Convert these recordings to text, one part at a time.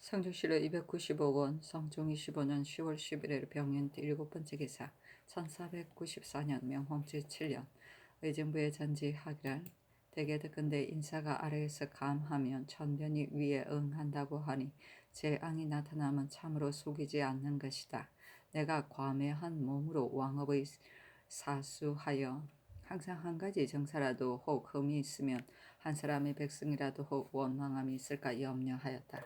상주시로 295억 원, 성종 25년 10월 11일 병인 일곱 번째 기사, 1494년 명홍지 7년, 의정부의 전지하기를 대개득근대 인사가 아래에서 감하면 천변이 위에 응한다고 하니 재앙이 나타나면 참으로 속이지 않는 것이다. 내가 과매한 몸으로 왕업의 사수하여 항상 한 가지 정사라도 혹 흠이 있으면 한 사람의 백성이라도 혹 원망함이 있을까 염려하였다.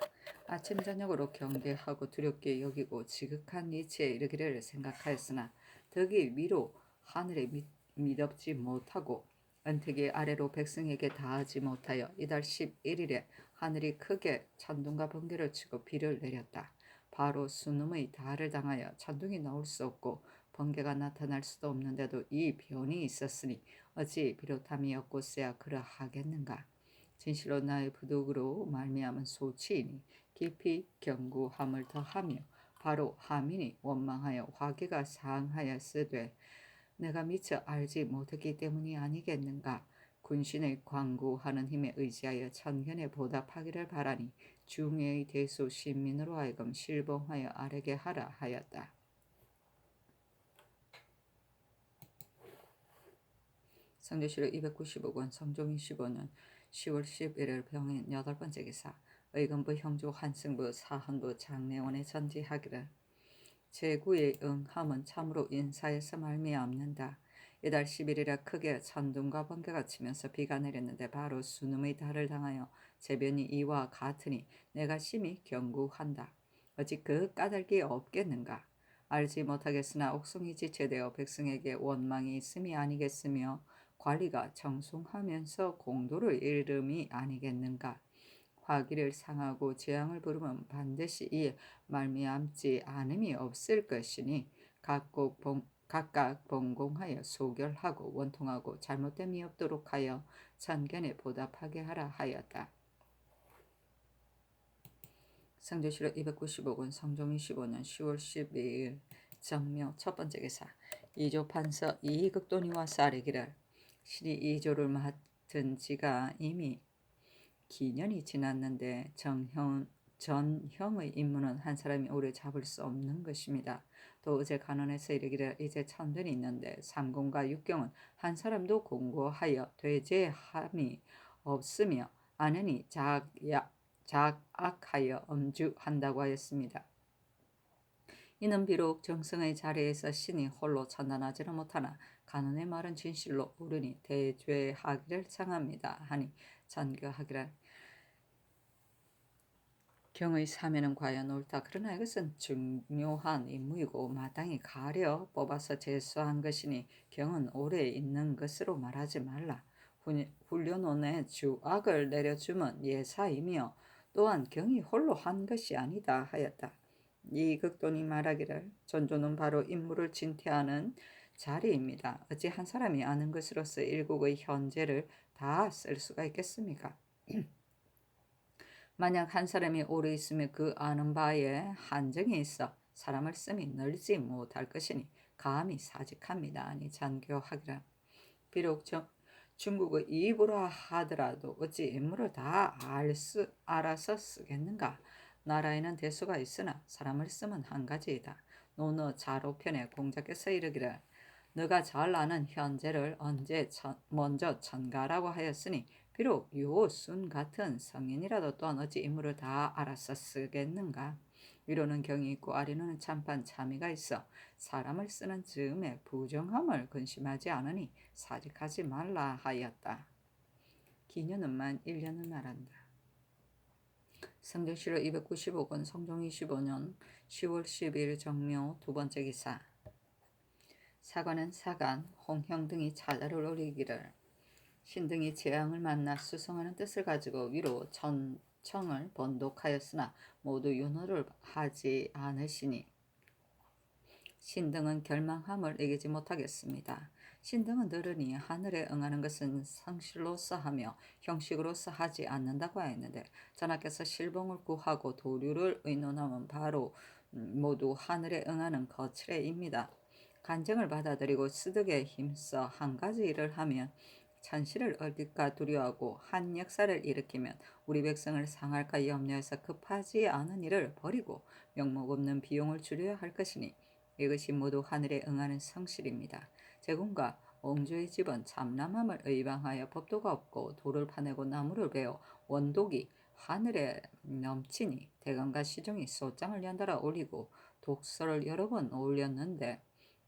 아침 저녁으로 경계하고 두렵게 여기고 지극한 이치에 이르기를 생각하였으나 덕이 위로 하늘에 미덥지 못하고 은택이 아래로 백성에게 닿지 못하여 이달 11일에 하늘이 크게 천둥과 번개를 치고 비를 내렸다. 바로 수놈의 달을 당하여 천둥이 나올 수 없고 번개가 나타날 수도 없는데도 이 변이 있었으니 어찌 비롯함이 없고서야 그러하겠는가. 진실로 나의 부득으로 말미암은 소치이니 깊이 경구함을 더하며 바로 하민이 원망하여 화기가 상하였으되 내가 미처 알지 못했기 때문이 아니겠는가. 군신의 광구하는 힘에 의지하여 천견에 보답하기를 바라니 중의의 대수 신민으로 하여금 실봉하여 아뢰게 하라 하였다. 성조시로 295억 원, 성종 25년 10월 11일 병인 여덟 번째 기사, 의금부 형조 한승부 사헌부 장례원에 전지하기를 제구의 응함은 참으로 인사에서 말미암는다. 이달 10일이라 크게 천둥과 번개가 치면서 비가 내렸는데 바로 수놈의 달을 당하여 재변이 이와 같으니 내가 심히 경고한다. 어찌 그 까닭이 없겠는가. 알지 못하겠으나 옥송이 지체되어 백성에게 원망이 있음이 아니겠으며 관리가 정숭하면서 공도를 잃음이 아니겠는가. 화기를 상하고 재앙을 부르면 반드시 이 말미암지 않음이 없을 것이니 각각 번공하여 소결하고 원통하고 잘못됨이 없도록 하여 천견에 보답하게 하라 하였다. 성조시로 295억 원, 성종 25년 10월 12일 정묘 첫 번째 기사, 이조 판서 이극돈이와 쌀이기를 신이 이조를 맡은 지가 이미 기년이 지났는데 전형의 임무는 한 사람이 오래 잡을 수 없는 것입니다. 또 어제 간언에서 이르기를 이제 천변이 있는데 삼공과 육경은 한 사람도 공고하여 되제함이 없으며 아내니 작악하여 엄주한다고 하였습니다. 이는 비록 정성의 자리에서 신이 홀로 판단하지는 못하나 간언의 말은 진실로 옳으니 대죄하기를 청합니다 하니 전교하기를 경의 사면은 과연 옳다. 그러나 이것은 중요한 임무이고 마땅히 가려 뽑아서 제수한 것이니 경은 오래 있는 것으로 말하지 말라. 훈련원에 주악을 내려주면 예사이며 또한 경이 홀로 한 것이 아니다 하였다. 이 극돈이 말하기를 전조는 바로 임무를 진퇴하는 자리입니다. 어찌 한 사람이 아는 것으로서 일국의 현재를 다 쓸 수가 있겠습니까? 만약 한 사람이 오래 있으면 그 아는 바에 한정이 있어 사람을 씀이 늘지 못할 것이니 감히 사직합니다. 아니 잔교하기라. 비록 중국의 이부라 하더라도 어찌 인물을 다 알아서 쓰겠는가. 나라에는 대수가 있으나 사람을 쓰면 한 가지이다. 노너 자로편의 공자께서 이르기를 너가 잘 아는 현재를 언제 먼저 전가라고 하였으니 비록 요순 같은 성인이라도 또한 어찌 인물을 다 알아서 쓰겠는가. 위로는 경이 있고 아래로는 참판 참의가 있어 사람을 쓰는 즈음에 부정함을 근심하지 않으니 사직하지 말라 하였다. 기년은 만 1년은 말한다. 성경시로 295권 성종 25년 10월 10일 정묘 두 번째 기사, 사관은 사간, 홍형 등이 차자를 올리기를 신등이 재앙을 만나 수성하는 뜻을 가지고 위로 천청을 번독하였으나 모두 윤호를 하지 않으시니 신등은 결망함을 이기지 못하겠습니다. 신등은 들으니 하늘에 응하는 것은 성실로서 하며 형식으로서 하지 않는다고 하였는데 전하께서 실봉을 구하고 도류를 의논하면 바로 모두 하늘에 응하는 거칠애입니다. 간증을 받아들이고 스득에 힘써 한 가지 일을 하면 천시를 얻을까 두려워하고 한 역사를 일으키면 우리 백성을 상할까 염려해서 급하지 않은 일을 버리고 명목 없는 비용을 줄여야 할 것이니 이것이 모두 하늘에 응하는 성실입니다. 제군과 옹주의 집은 참남함을 의방하여 법도가 없고 돌을 파내고 나무를 베어 원독이 하늘에 넘치니 대강과 시종이 소장을 연달아 올리고 독서를 여러 번 올렸는데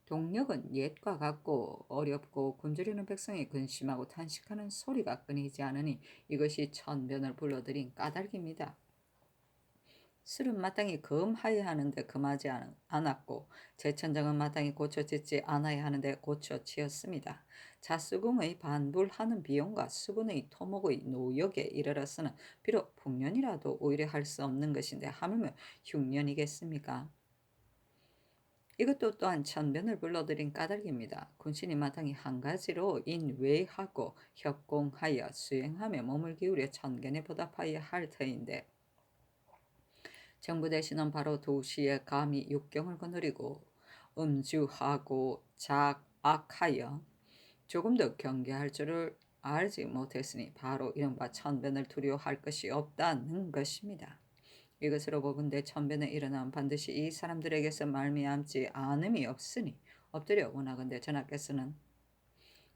동력은 옛과 같고 어렵고 굶주리는 백성이 근심하고 탄식하는 소리가 끊이지 않으니 이것이 천변을 불러들인 까닭입니다. 술은 마땅히 금하여야 하는데 금하지 않았고 제천장은 마땅히 고쳐짓지 않아야 하는데 고쳐지었습니다. 자수궁의 반불하는 비용과 수분의 토목의 노역에 이르러서는 비록 풍년이라도 오히려 할 수 없는 것인데 하물며 흉년이겠습니까? 이것도 또한 천변을 불러들인 까닭입니다. 군신이 마땅히 한 가지로 인외하고 협공하여 수행하며 몸을 기울여 천견에 보답하여야 할 터인데 정부 대신은 바로 도시에 감히 육경을 거느리고 음주하고 작악하여 조금 더 경계할 줄을 알지 못했으니 바로 이른바 천변을 두려워할 것이 없다는 것입니다. 이것으로 보건대 천변에 일어나면 반드시 이 사람들에게서 말미암지 않음이 없으니 엎드려 원하건대 전하께서는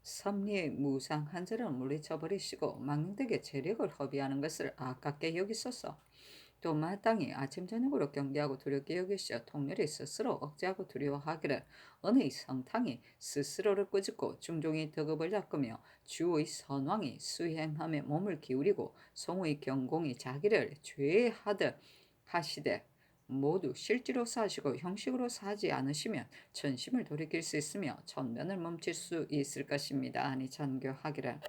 섭리의 무상한 자를 물리쳐 버리시고 망령되게 재력을 허비하는 것을 아깝게 여기소서. 또 마땅히 아침 저녁으로 경계하고 두렵게 여기시어 통렬히 스스로 억제하고 두려워하기를 어느 성탕이 스스로를 꾸짖고 중종이 덕업을 닦으며 주의 선왕이 수행함에 몸을 기울이고 송의 경공이 자기를 죄하듯 하시되 모두 실지로 사시고 형식으로 사지 않으시면 천심을 돌이킬 수 있으며 천변을 멈출 수 있을 것입니다. 아니 전교하기를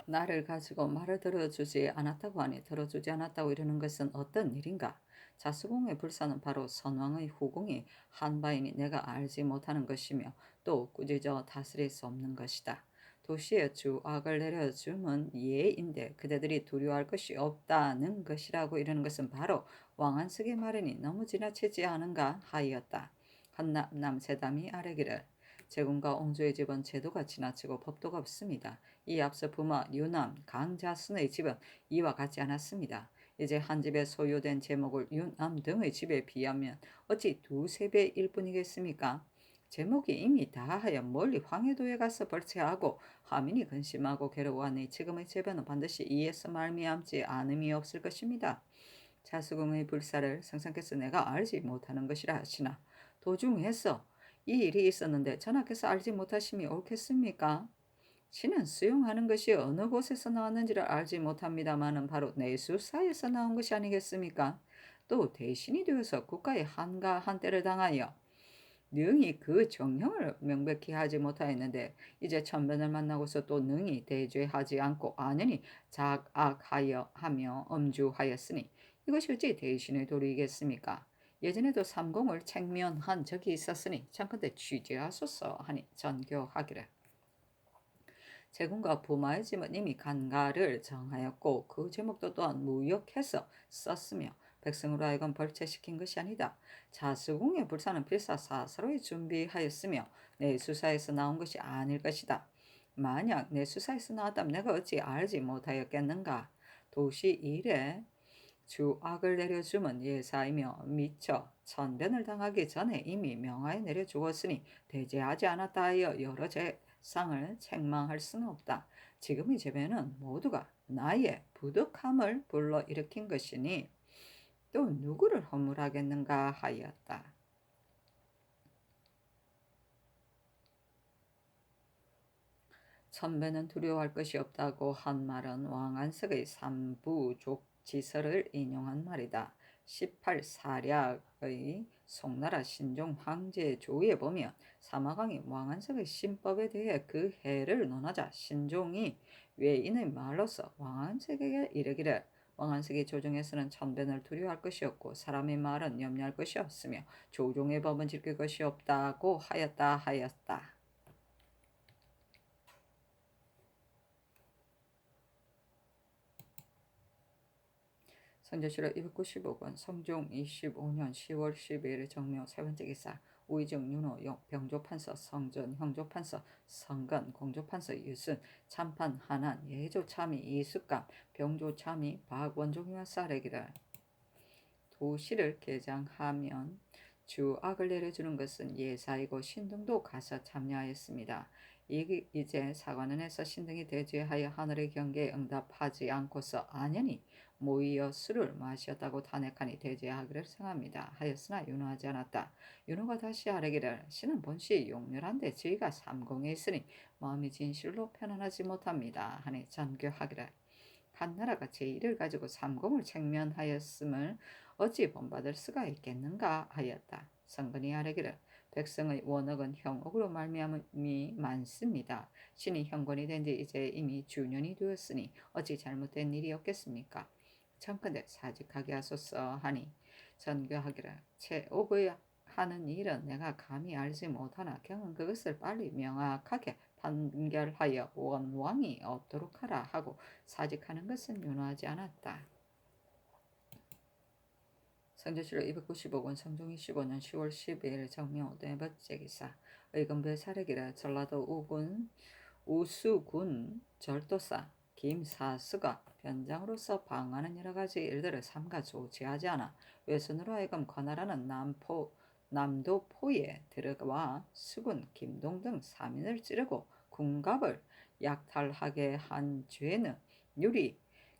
나를 가지고 말을 들어주지 않았다고 하니 들어주지 않았다고 이러는 것은 어떤 일인가? 자수공의 불사는 바로 선왕의 후궁이 한 바이니 내가 알지 못하는 것이며 또 꾸짖어 다스릴 수 없는 것이다. 도시에 주악을 내려주면 예인데 그대들이 두려워할 것이 없다는 것이라고 이러는 것은 바로 왕안석의 말이니 너무 지나치지 않은가 하였다. 한남세담이 아뢰기를 제군과 옹주의 집은 제도가 지나치고 법도가 없습니다. 이 앞서 부마 유남 강자순의 집은 이와 같지 않았습니다. 이제 한 집에 소유된 제목을 유남 등의 집에 비하면 어찌 두세 배일 뿐이겠습니까? 제목이 이미 다하여 멀리 황해도에 가서 벌채하고 하민이 근심하고 괴로워하니 지금의 재변은 반드시 이에서 말미암지 않음이 없을 것입니다. 자수궁의 불사를 성상께서 내가 알지 못하는 것이라 하시나 도중에서 이 일이 있었는데 전하께서 알지 못하심이 옳겠습니까? 신은 수용하는 것이 어느 곳에서 나왔는지를 알지 못합니다마는 바로 내수사에서 나온 것이 아니겠습니까? 또 대신이 되어서 국가의 한가 한때를 당하여 능히 그 정형을 명백히 하지 못하였는데 이제 천변을 만나고서 또 능히 대죄하지 않고 안연히 작악하여 하며 엄주하였으니 이것이 어찌 대신의 도리이겠습니까? 예전에도 삼공을 책면한 적이 있었으니 참컨대 취재하소서 하니 전교하기를 제군과 부마의 짐은 이미 간가를 정하였고 그 제목도 또한 무역해서 썼으며 백성으로 하여금 벌채시킨 것이 아니다. 자수궁의 불사는 필사사서로이 준비하였으며 내수사에서 나온 것이 아닐 것이다. 만약 내수사에서 나왔다면 내가 어찌 알지 못하였겠는가. 도시 일에 주악을 내려주면 예사이며 미처 천변을 당하기 전에 이미 명하에 내려주었으니 대제하지 않았다 하여 여러 쌍을 책망할 수는 없다. 지금의 재변은 모두가 나의 부득함을 불러일으킨 것이니 또 누구를 허물하겠는가 하였다. 천배는 두려워할 것이 없다고 한 말은 왕안석의 삼부족지서를 인용한 말이다. 18사략의 송나라 신종 황제 조에 보면 사마강이 왕안석의 신법에 대해 그 해를 논하자 신종이 외인의 말로서 왕안석에게 이르기를 왕안석이 조정에서는 천변을 두려워할 것이 없고 사람의 말은 염려할 것이 없으며 조종의 법은 지킬 것이 없다고 하였다. 선조실록 295권 성종 25년 10월 12일 정묘 세 번째 기사 우의정 윤호 병조판서 성전 형조판서 성건 공조판서 유순 참판 한한 예조참의 이숙감 병조참의 박원종이와 쌀에기를 도시를 개장하면 주악을 내려주는 것은 예사이고 신등도 가서 참여하였습니다. 이제 사관원에서 신등이 대죄하여 하늘의 경계에 응답하지 않고서 안연히 모이어 술을 마셨다고 탄핵하니 대죄하기를 청합니다. 하였으나 윤호하지 않았다. 윤호가 다시 아뢰기를 신은 본시 용렬한데 저희가 삼공에 있으니 마음이 진실로 편안하지 못합니다. 하니 전교하기를 한나라가 제1을 가지고 삼공을 책면하였음을 어찌 본받을 수가 있겠는가 하였다. 성근이 아뢰기를 백성의 원억은 형옥으로 말미암음이 많습니다. 신이 형권이 된 지 이제 이미 주년이 되었으니 어찌 잘못된 일이 없겠습니까? 청컨대 사직하게 하소서 하니 전교하기를 채옥의 하는 일은 내가 감히 알지 못하나 경은 그것을 빨리 명확하게 판결하여 원왕이 없도록 하라 하고 사직하는 것은 윤호하지 않았다. 성조실록 295권 성종 25년 10월 12일 정명 네 번째 기사 의금부의 사례기라 전라도 우수군 절도사 김사스가 변장으로서 방하는 여러가지 일들을 삼가 조치하지 않아 외손으로 하여금 관할하는 남도포에 들어와 수군 김동 등 3인을 찌르고 군갑을 약탈하게 한 죄는 유리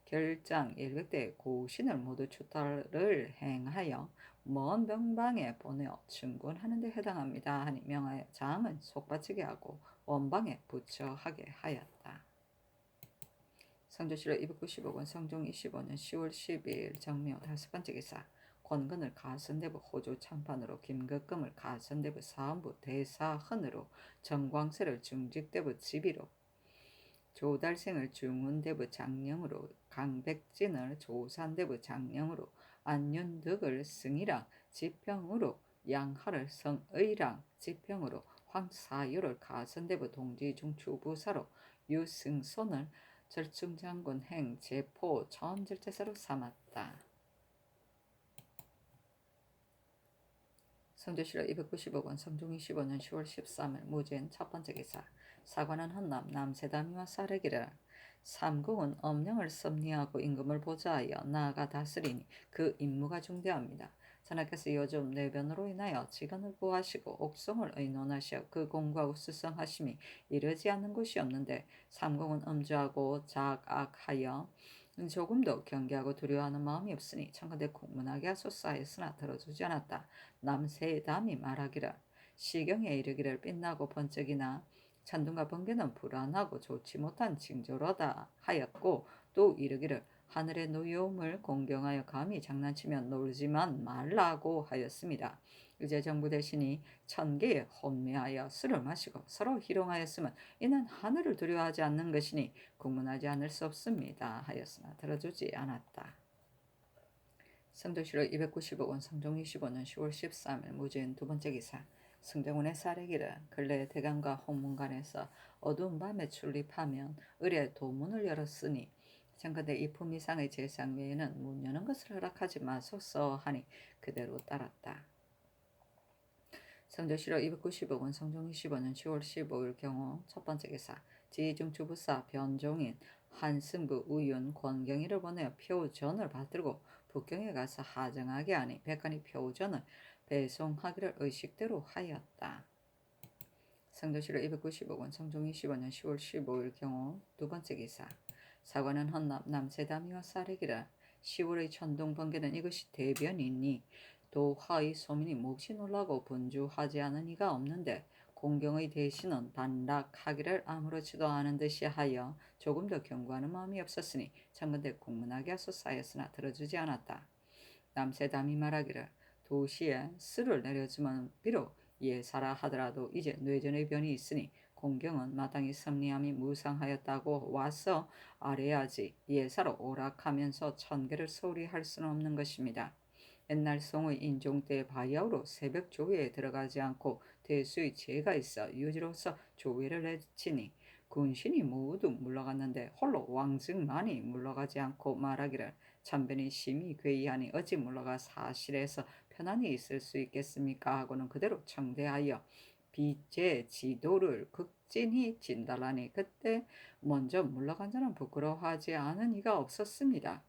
결장 100대 고신을 모두 추탈을 행하여 먼 병방에 보내어 충군하는 데 해당합니다. 하니 명하여 장은 속바치게 하고 원방에 부처하게 하였다. 성조실록 295권 성종 25년 10월 12일 정묘 다섯 번째 기사 권근을 가선대부 호조 참판으로 김극금을 가선대부 사헌부 대사헌으로 정광세를 중직대부 지비로 조달생을 중훈대부 장령으로 강백진을 조산대부 장령으로 안윤덕을 승이랑 지평으로 양하를 성의랑 지평으로 황사유를 가선대부 동지중추부사로 유승손을 절충장군 행 제포 전절제사로 삼았다. 성조실록 295권 성종 25년 10월 13일 무제인 첫 번째 기사 사관은 헌남 남세담이와 사르기를 삼국은 엄령을 섭리하고 임금을 보좌하여 나아가 다스리니 그 임무가 중대합니다. 전하께서 요즘 내변으로 인하여 직언을 구하시고 옥송을 의논하시어 그 공부하고 수성하심이 이르지 않는 곳이 없는데 삼국은 엄주하고 작악하여 조금도 경계하고 두려워하는 마음이 없으니 청컨대 국문하게 하소서 하였으나 들어주지 않았다. 남세담이 말하기를 시경에 이르기를 빛나고 번쩍이나 찬둥과 번개는 불안하고 좋지 못한 징조로다 하였고 또 이르기를 하늘의 노여움을 공경하여 감히 장난치면 놀지만 말라고 하였습니다. 이제 정부 대신이 천계에 혼미하여 술을 마시고 서로 희롱하였으면 이는 하늘을 두려워하지 않는 것이니 국문하지 않을 수 없습니다 하였으나 들어주지 않았다. 성조실록 295권 성종 25년 10월 13일 무죄인 두 번째 기사 승정원의 사례기를 근래 대감과 홍문관에서 어두운 밤에 출입하면 을에 도문을 열었으니 청컨대 이품 이상의 재상 외에는 문 여는 것을 허락하지 마소서 하니 그대로 따랐다. 성조실록 295권 성종 25년 10월 15일 경우 첫 번째 기사 지중추부사 변종인 한승부 우윤 권경이를 보내어 표전을 받들고 북경에 가서 하정하게 하니 백관이 표전을 배송하기를 의식대로 하였다. 성조실록 295권 성종 25년 10월 15일 경우 두 번째 기사 사관은 헌납 남세담이와 사례기를 10월의 천둥 번개는 이것이 대변이니 도하의 소민이 몹시 놀라고 분주하지 않은 이가 없는데 공경의 대신은 반락하기를 아무렇지도 않은 듯이 하여 조금 더 경고하는 마음이 없었으니 청컨대 국문하게 하소서 하였으나 들어주지 않았다. 남세담이 말하기를 도시에 술을 내려주면 비록 예사라 하더라도 이제 뇌전의 변이 있으니 공경은 마땅히 섭리함이 무상하였다고 와서 아뢰야지 예사로 오락하면서 천계를 소홀히 할 수는 없는 것입니다. 옛날 송의 인종 때 바야흐로 새벽 조회에 들어가지 않고 대수의 죄가 있어 유지로서 조회를 해치니 군신이 모두 물러갔는데 홀로 왕증만이 물러가지 않고 말하기를 참변이 심히 괴이하니 어찌 물러가 사실에서 편안히 있을 수 있겠습니까 하고는 그대로 청대하여 빚의 지도를 극진히 진달하니 그때 먼저 물러간 자는 부끄러워하지 않은 이가 없었습니다.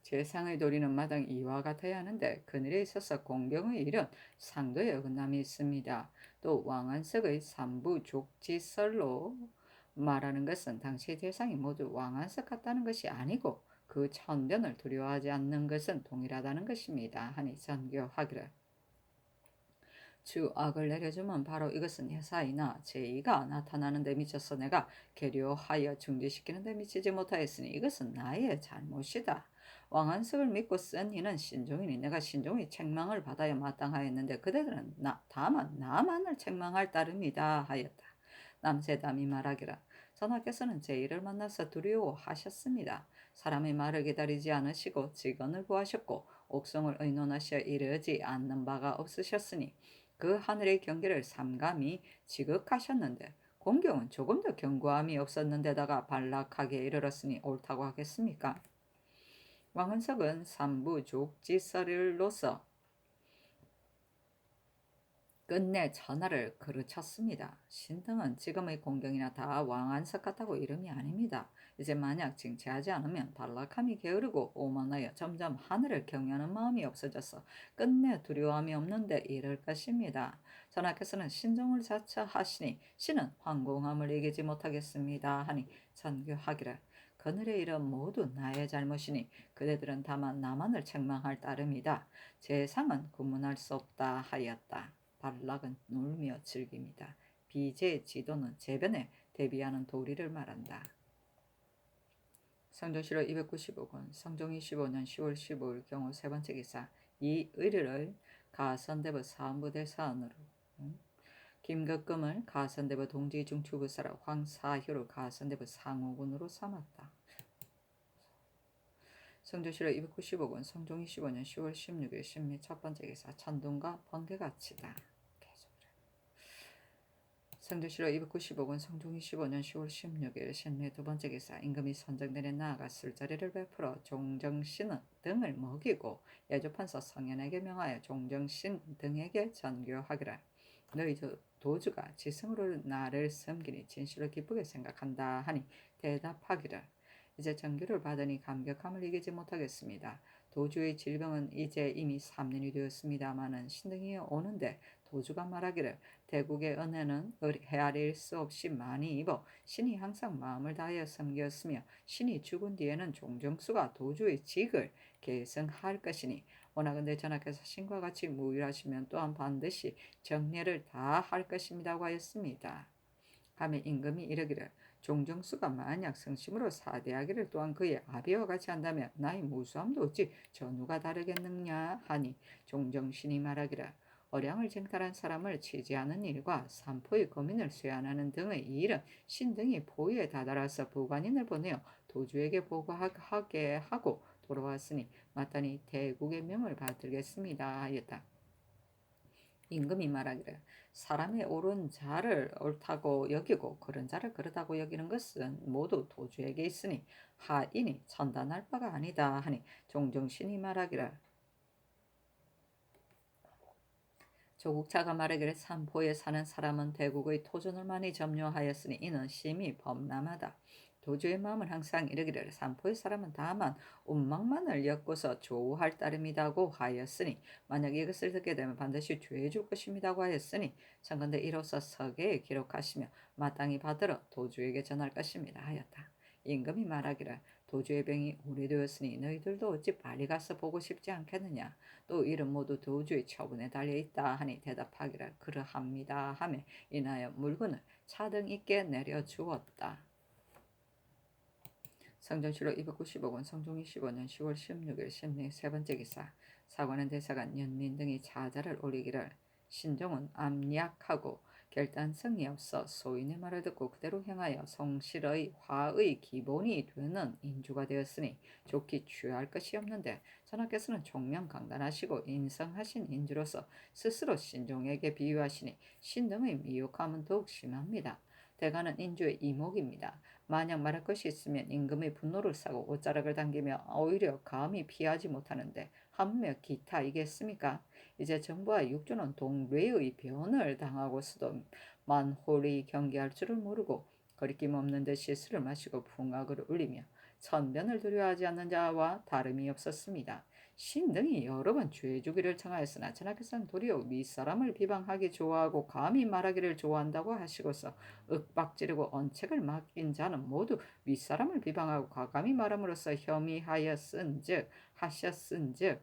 재상의 도리는 마땅히 이와 같아야 하는데 그늘에 있어서 공경의 일은 상도에 어긋남이 있습니다. 또 왕안석의 삼부족지설로 말하는 것은 당시 대상이 모두 왕안석 같다는 것이 아니고 그 천변을 두려워하지 않는 것은 동일하다는 것입니다. 하니 전교하기를 주 악을 내려주면 바로 이것은 회사이나 제의가 나타나는 데 미쳐서 내가 계류하여 중지시키는 데 미치지 못하였으니 이것은 나의 잘못이다. 왕한석을 믿고 쓴 이는 신종이니 내가 신종의 책망을 받아야 마땅하였는데 그대들은 다만 나만을 책망할 따름이다 하였다. 남세담이 말하기를 전하께서는 제의를 만나서 두려워하셨습니다. 사람의 말을 기다리지 않으시고 직언을 구하셨고 옥성을 의논하셔 이르지 않는 바가 없으셨으니 그 하늘의 경계를 삼감히 지극하셨는데 공경은 조금 더 견고함이 없었는데다가 반락하게 이르렀으니 옳다고 하겠습니까? 왕은석은 삼부족지설로서 끝내 전하를 그르쳤습니다. 신등은 지금의 공경이나 다 왕안석 같다고 이름이 아닙니다. 이제 만약 징체하지 않으면 반락함이 게으르고 오만하여 점점 하늘을 경외하는 마음이 없어져서 끝내 두려움이 없는데 이를 것입니다. 전하께서는 신종을 자처하시니 신은 황공함을 이기지 못하겠습니다 하니 전교하기를 그늘의 일은 모두 나의 잘못이니 그대들은 다만 나만을 책망할 따름이다. 재상은 구문할 수 없다 하였다. 발락은 놀며 즐깁니다. 비제의 지도는 재변에 대비하는 도리를 말한다. 성조실로 295권 성종 25년 10월 15일 경우 세 번째 기사 이 의뢰를 가선대부 사무대사원으로 김덕금을 가선대부 동지중추부사라 황사효를 가선대부 상호군으로 삼았다. 성조실로 295권 성종 25년 10월 16일 신미 첫 번째 기사 천둥과 번개같이다. 성조실로 295권 성종 25년 10월 16일 신미 두 번째 기사 임금이 선정들에 나아가 술자리를 베풀어 종정신 등을 먹이고 예조판서 성현에게 명하여 종정신 등에게 전교하기를 너희 도주가 지성으로 나를 섬기니 진실로 기쁘게 생각한다 하니 대답하기를 이제 전교를 받으니 감격함을 이기지 못하겠습니다. 도주의 질병은 이제 이미 3년이 되었습니다마는 신등이 오는데 도주가 말하기를 대국의 은혜는 헤아릴 수 없이 많이 입어 신이 항상 마음을 다하여 섬겼으며 신이 죽은 뒤에는 종정수가 도주의 직을 계승할 것이니 원하건대 전하께서 신과 같이 무일하시면 또한 반드시 정례를 다 할 것입니다고 하였습니다. 하며 임금이 이르기를 종정수가 만약 성심으로 사대하기를 또한 그의 아비와 같이 한다면 나의 무수함도 어찌 전우가 다르겠느냐 하니 종정신이 말하기를 어량을 쟁탈한 사람을 취지하는 일과 산포의 거민을 쇠안하는 등의 이 일은 신등이 포위에 다다라서 부관인을 보내어 도주에게 보고하게 하고 돌아왔으니 마땅히 대국의 명을 받들겠습니다 하였다. 임금이 말하기를 사람의 옳은 자를 옳다고 여기고 그른 자를 그르다고 여기는 것은 모두 도주에게 있으니 하인이 천단할 바가 아니다 하니 종정신이 말하기를 조국차가 말하기를 삼포에 사는 사람은 대국의 토존을 많이 점료하였으니 이는 심히 범람하다. 도주의 마음은 항상 이르기를 삼포의 사람은 다만 운망만을 엮고서 조우할 따름이다고 하였으니 만약 이것을 듣게 되면 반드시 죄해 줄 것입니다고 하였으니 청컨대 이로써 서계에 기록하시며 마땅히 받들어 도주에게 전할 것입니다 하였다. 임금이 말하기를 도주의 병이 오래되었으니 너희들도 어찌 빨리 가서 보고 싶지 않겠느냐. 또 이는 모두 도주의 처분에 달려있다 하니 대답하기를 그러합니다 하며 인하여 물건을 차등 있게 내려주었다. 성전실로 295권 성종 25년 10월 16일 신리 세 번째 기사 사관원 대사관 연민 등이 자자를 올리기를 신종은 암약하고 결단성이 없어 소인의 말을 듣고 그대로 행하여 성실의 화의 기본이 되는 인주가 되었으니 좋게 취할 것이 없는데 전하께서는 총명강단하시고 인성하신 인주로서 스스로 신종에게 비유하시니 신등의 미혹함은 더욱 심합니다. 대가는 인주의 이목입니다. 만약 말할 것이 있으면 임금의 분노를 사고 옷자락을 당기며 오히려 감히 피하지 못하는데 하물며 기타이겠습니까? 이제 정부와 육조는 동뢰의 변을 당하고서도 만홀히 경계할 줄을 모르고 거리낌 없는 듯이 술을 마시고 풍악을 울리며 천변을 두려워하지 않는 자와 다름이 없었습니다. 신등이 여러 번 죄주기를 청하였으나 전하께서는 도리어 윗사람을 비방하기 좋아하고 감히 말하기를 좋아한다고 하시고서 윽박지르고 언책을 맡긴 자는 모두 윗사람을 비방하고 과감히 말함으로써 하셨은즉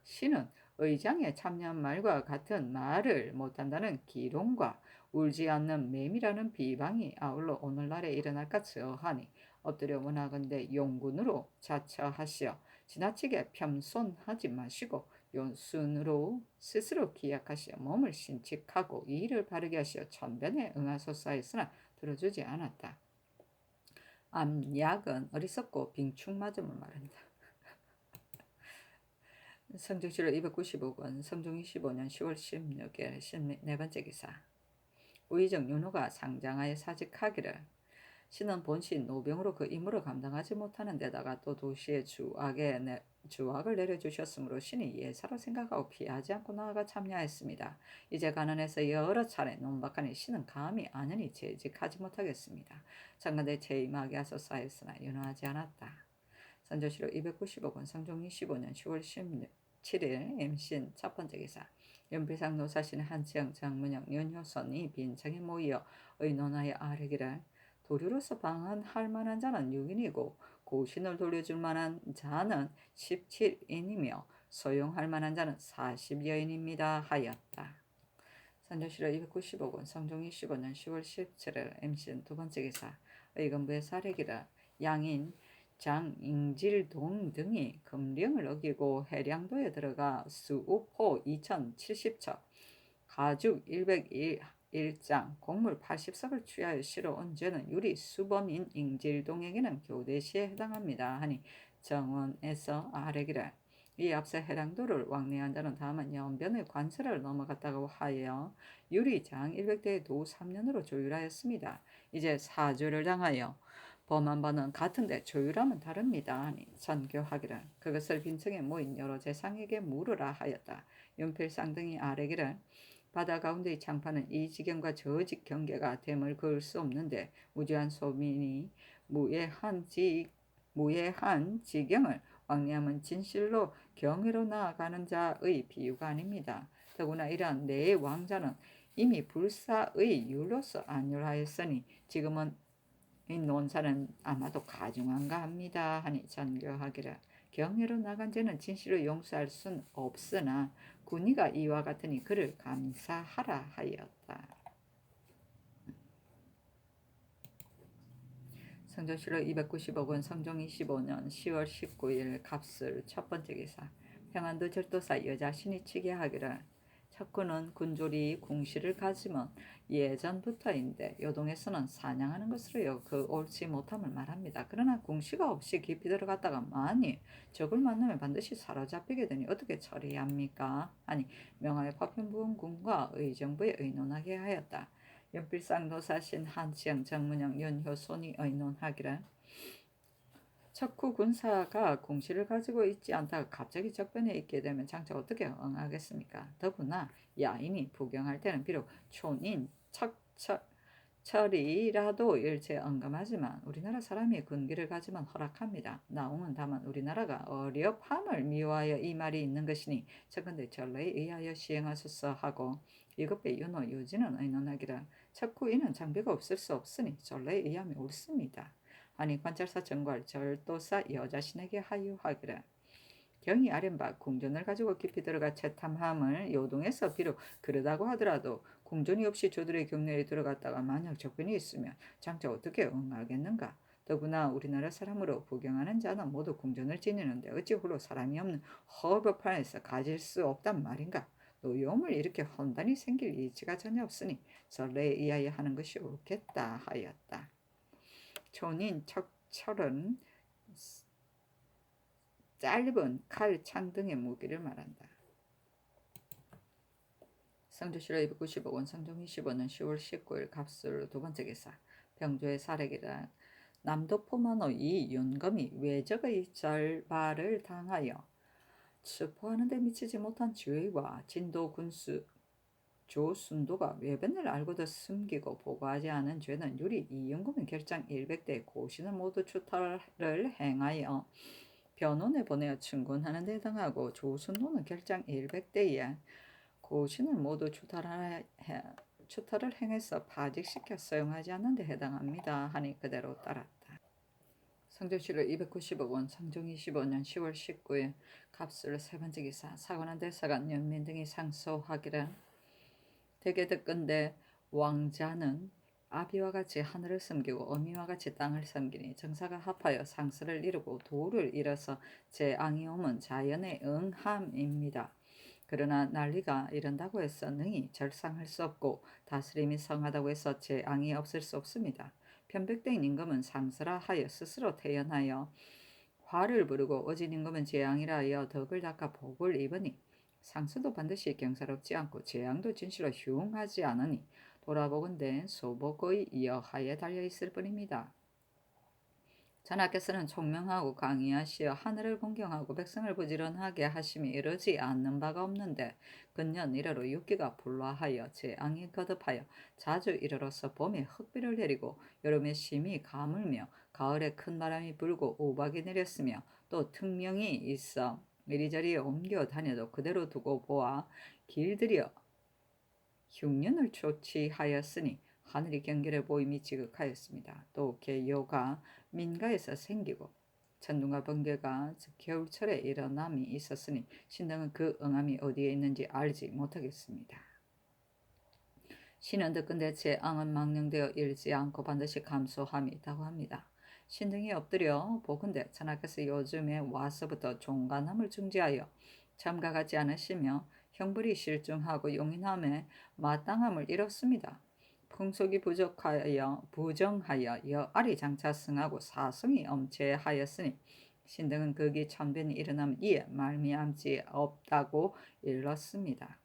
신은 의장에 참여한 말과 같은 말을 못한다는 기론과 울지 않는 매미라는 비방이 아울러 오늘날에 일어날까 저하니 엎드려 원하건대 용군으로 자처하시어 지나치게 겸손하지 마시고 연순으로 스스로 기약하시어 몸을 신칙하고 일을 바르게 하시어 천변에 응하소서 하였으나 들어주지 않았다. 암약은 어리석고 빙충맞음을 말한다. 성종실록 295권 성종 25년 10월 16일 14번째 기사. 우의정 윤호가 상장하에 사직하기를 신은 본신 노병으로 그 임무를 감당하지 못하는 데다가 또 도시의 주악을 내려주셨으므로 신이 예사로 생각하고 피하지 않고 나아가 참여했습니다. 이제 가난해서 여러 차례 논박하니 신은 감히 안연히 재직하지 못하겠습니다. 장관대 재임하게 하소서 하였으나 윤호하지 않았다. 선조실록 295권 성종 25년 10월 17일 임신 첫 번째 기사. 연필상 노사신 한치영 장문영 윤효선이 빈청에 모여 의논하여 아뢰기를 도료로서 방한할 만한 자는 6인이고 고신을 돌려줄 만한 자는 17인이며 소용할 만한 자는 40여인입니다 하였다. 선조실록 295권 성종 25년 10월 17일 임신 두 번째 기사. 의금부의 사례기를 양인 장잉질동 등이 금령을 어기고 해량도에 들어가 수우포 2070척 가죽 101장 곡물 80석을 취하여 실어온 죄는 유리 수범인 잉질동에게는 교대시에 해당합니다 하니 정원에서 아뢰기를 이 앞서 해량도를 왕래한 자는 다만 연변의 관세를 넘어갔다고 하여 유리장 100대의 도 3년으로 조율하였습니다. 이제 사죄를 당하여 범한 바는 같은데 조율함은 다릅니다 하니 선교하기를 그것을 빈청에 모인 여러 재상에게 물으라 하였다. 윤필상 등이 아뢰기를 바다 가운데의 장파는 이 지경과 저 경계가 댐을 그을 수 없는데 무지한 소민이 무예한 지경을 왕래하면 진실로 경외로 나아가는 자의 비유가 아닙니다. 더구나 이러한 내 왕자는 이미 불사의 율로서 안율하였으니 지금은 이 논사는 아마도 가중한가 합니다 하니 전교하기를 경외로 나간 죄는 진실로 용서할 순 없으나 군의가 이와 같으니 그를 감사하라 하였다. 성조실록 295권 성종 25년 10월 19일 갑술 첫 번째 기사. 평안도 절도사 여자 신이 하기를 척구는 군졸이 궁시를 가지면 예전부터인데 요동에서는 사냥하는 것으로요 그 옳지 못함을 말합니다. 그러나 궁시가 없이 깊이 들어갔다가 만일 적을 만나면 반드시 사로잡히게 되니 어떻게 처리해야 합니까? 아니 명하여 파편부원군과 의정부에 의논하게 하였다. 연필상 노사신 한치영 정문영 윤효손이 의논하기를 척후 군사가 공시를 가지고 있지 않다가 갑자기 적변에 있게 되면 장차 어떻게 응하겠습니까? 더구나 야인이 부경할 때는 비록 촌인 척철이라도 일체 언감하지만 우리나라 사람이 군기를 가지면 허락합니다. 나옹은 다만 우리나라가 어렵함을 미워하여 이 말이 있는 것이니 적건대 전례에 의하여 시행하소서 하고 이것배 윤호 유진은 의논하기를 척후 이는 장비가 없을 수 없으니 전례에 의하면 옳습니다. 아니 관찰사 정괄 절도사 여자신에게 하유하기를 경이 아련바 궁전을 가지고 깊이 들어가 채탐함을 요동해서 비록 그러다고 하더라도 궁전이 없이 저들의 경내에 들어갔다가 만약 적변이 있으면 장차 어떻게 응하겠는가? 더구나 우리나라 사람으로 부경하는 자는 모두 궁전을 지니는데 어찌 홀로 사람이 없는 허벌판에서 가질 수 없단 말인가? 노여움을 이렇게 혼단이 생길 이치가 전혀 없으니 전례에 의하여 하는 것이 옳겠다 하였다. 촌인 척철은 짧은 칼, 창 등의 무기를 말한다. 성조실록 295권 성종 25년 10월 19일 갑술 두 번째 기사. 병조의 사례기라. 남도포만호 이윤검이 외적의 절발을 당하여 첩보하는 데 미치지 못한 지휘와 진도 군수 조순도가 외변을 알고도 숨기고 보고하지 않은 죄는 유리 이윤검은 결장 100대 고신을 모두 추탈을 행하여 변론에 보내어 충군하는 데 해당하고, 조순도는 결장 100대에 고신을 모두 추탈을 행해서 파직시켜 사용하지 않는 데 해당합니다 하니 그대로 따랐다. 상조실을 290억 원, 상종 25년 10월 19일 갑술 세 번째 기사. 사관원 대사관 연민 등이 상소하기를 대개 듣건대 왕자는 아비와 같이 하늘을 섬기고 어미와 같이 땅을 섬기니 정사가 합하여 상스를 이루고 도를 이뤄서 재앙이 오면 자연의 응함입니다. 그러나 난리가 이른다고 해서 능히 절상할 수 없고 다스림이 성하다고 해서 재앙이 없을 수 없습니다. 편백된 임금은 상스라 하여 스스로 태연하여 화를 부르고 어진 임금은 재앙이라 하여 덕을 닦아 복을 입으니, 상수도 반드시 경사롭지 않고 재앙도 진실로 흉하지 않으니 돌아보건대 소복의 여하에 달려있을 뿐입니다. 전하께서는 총명하고 강의하시어 하늘을 공경하고 백성을 부지런하게 하심이 이르지 않는 바가 없는데, 근년 1월로 육기가 불화하여 재앙이 거듭하여 자주 이르러서 봄에 흑비를 내리고 여름에 심히 가물며 가을에 큰 바람이 불고 우박이 내렸으며 또 특명이 있어 이리저리 옮겨 다녀도 그대로 두고 보아 길들여 흉년을 초치하였으니 하늘이 경결해 보임이 지극하였습니다. 또 개요가 민가에서 생기고 천둥과 번개가 겨울철에 일어남이 있었으니 신등은 그 응함이 어디에 있는지 알지 못하겠습니다. 신은 듣건대 재앙은 망령되어 일지 않고 반드시 감소함이 있다고 합니다. 신등이 엎드려 보건대 전하께서 요즘에 와서부터 종간함을 중지하여 참가하지 않으시며 형벌이 실중하고 용인함에 마땅함을 잃었습니다. 풍속이 부정하여 여알이 장차승하고 사성이 엄체하였으니 신등은 거기 천변이 일어나면 이에 말미암지 없다고 일렀습니다.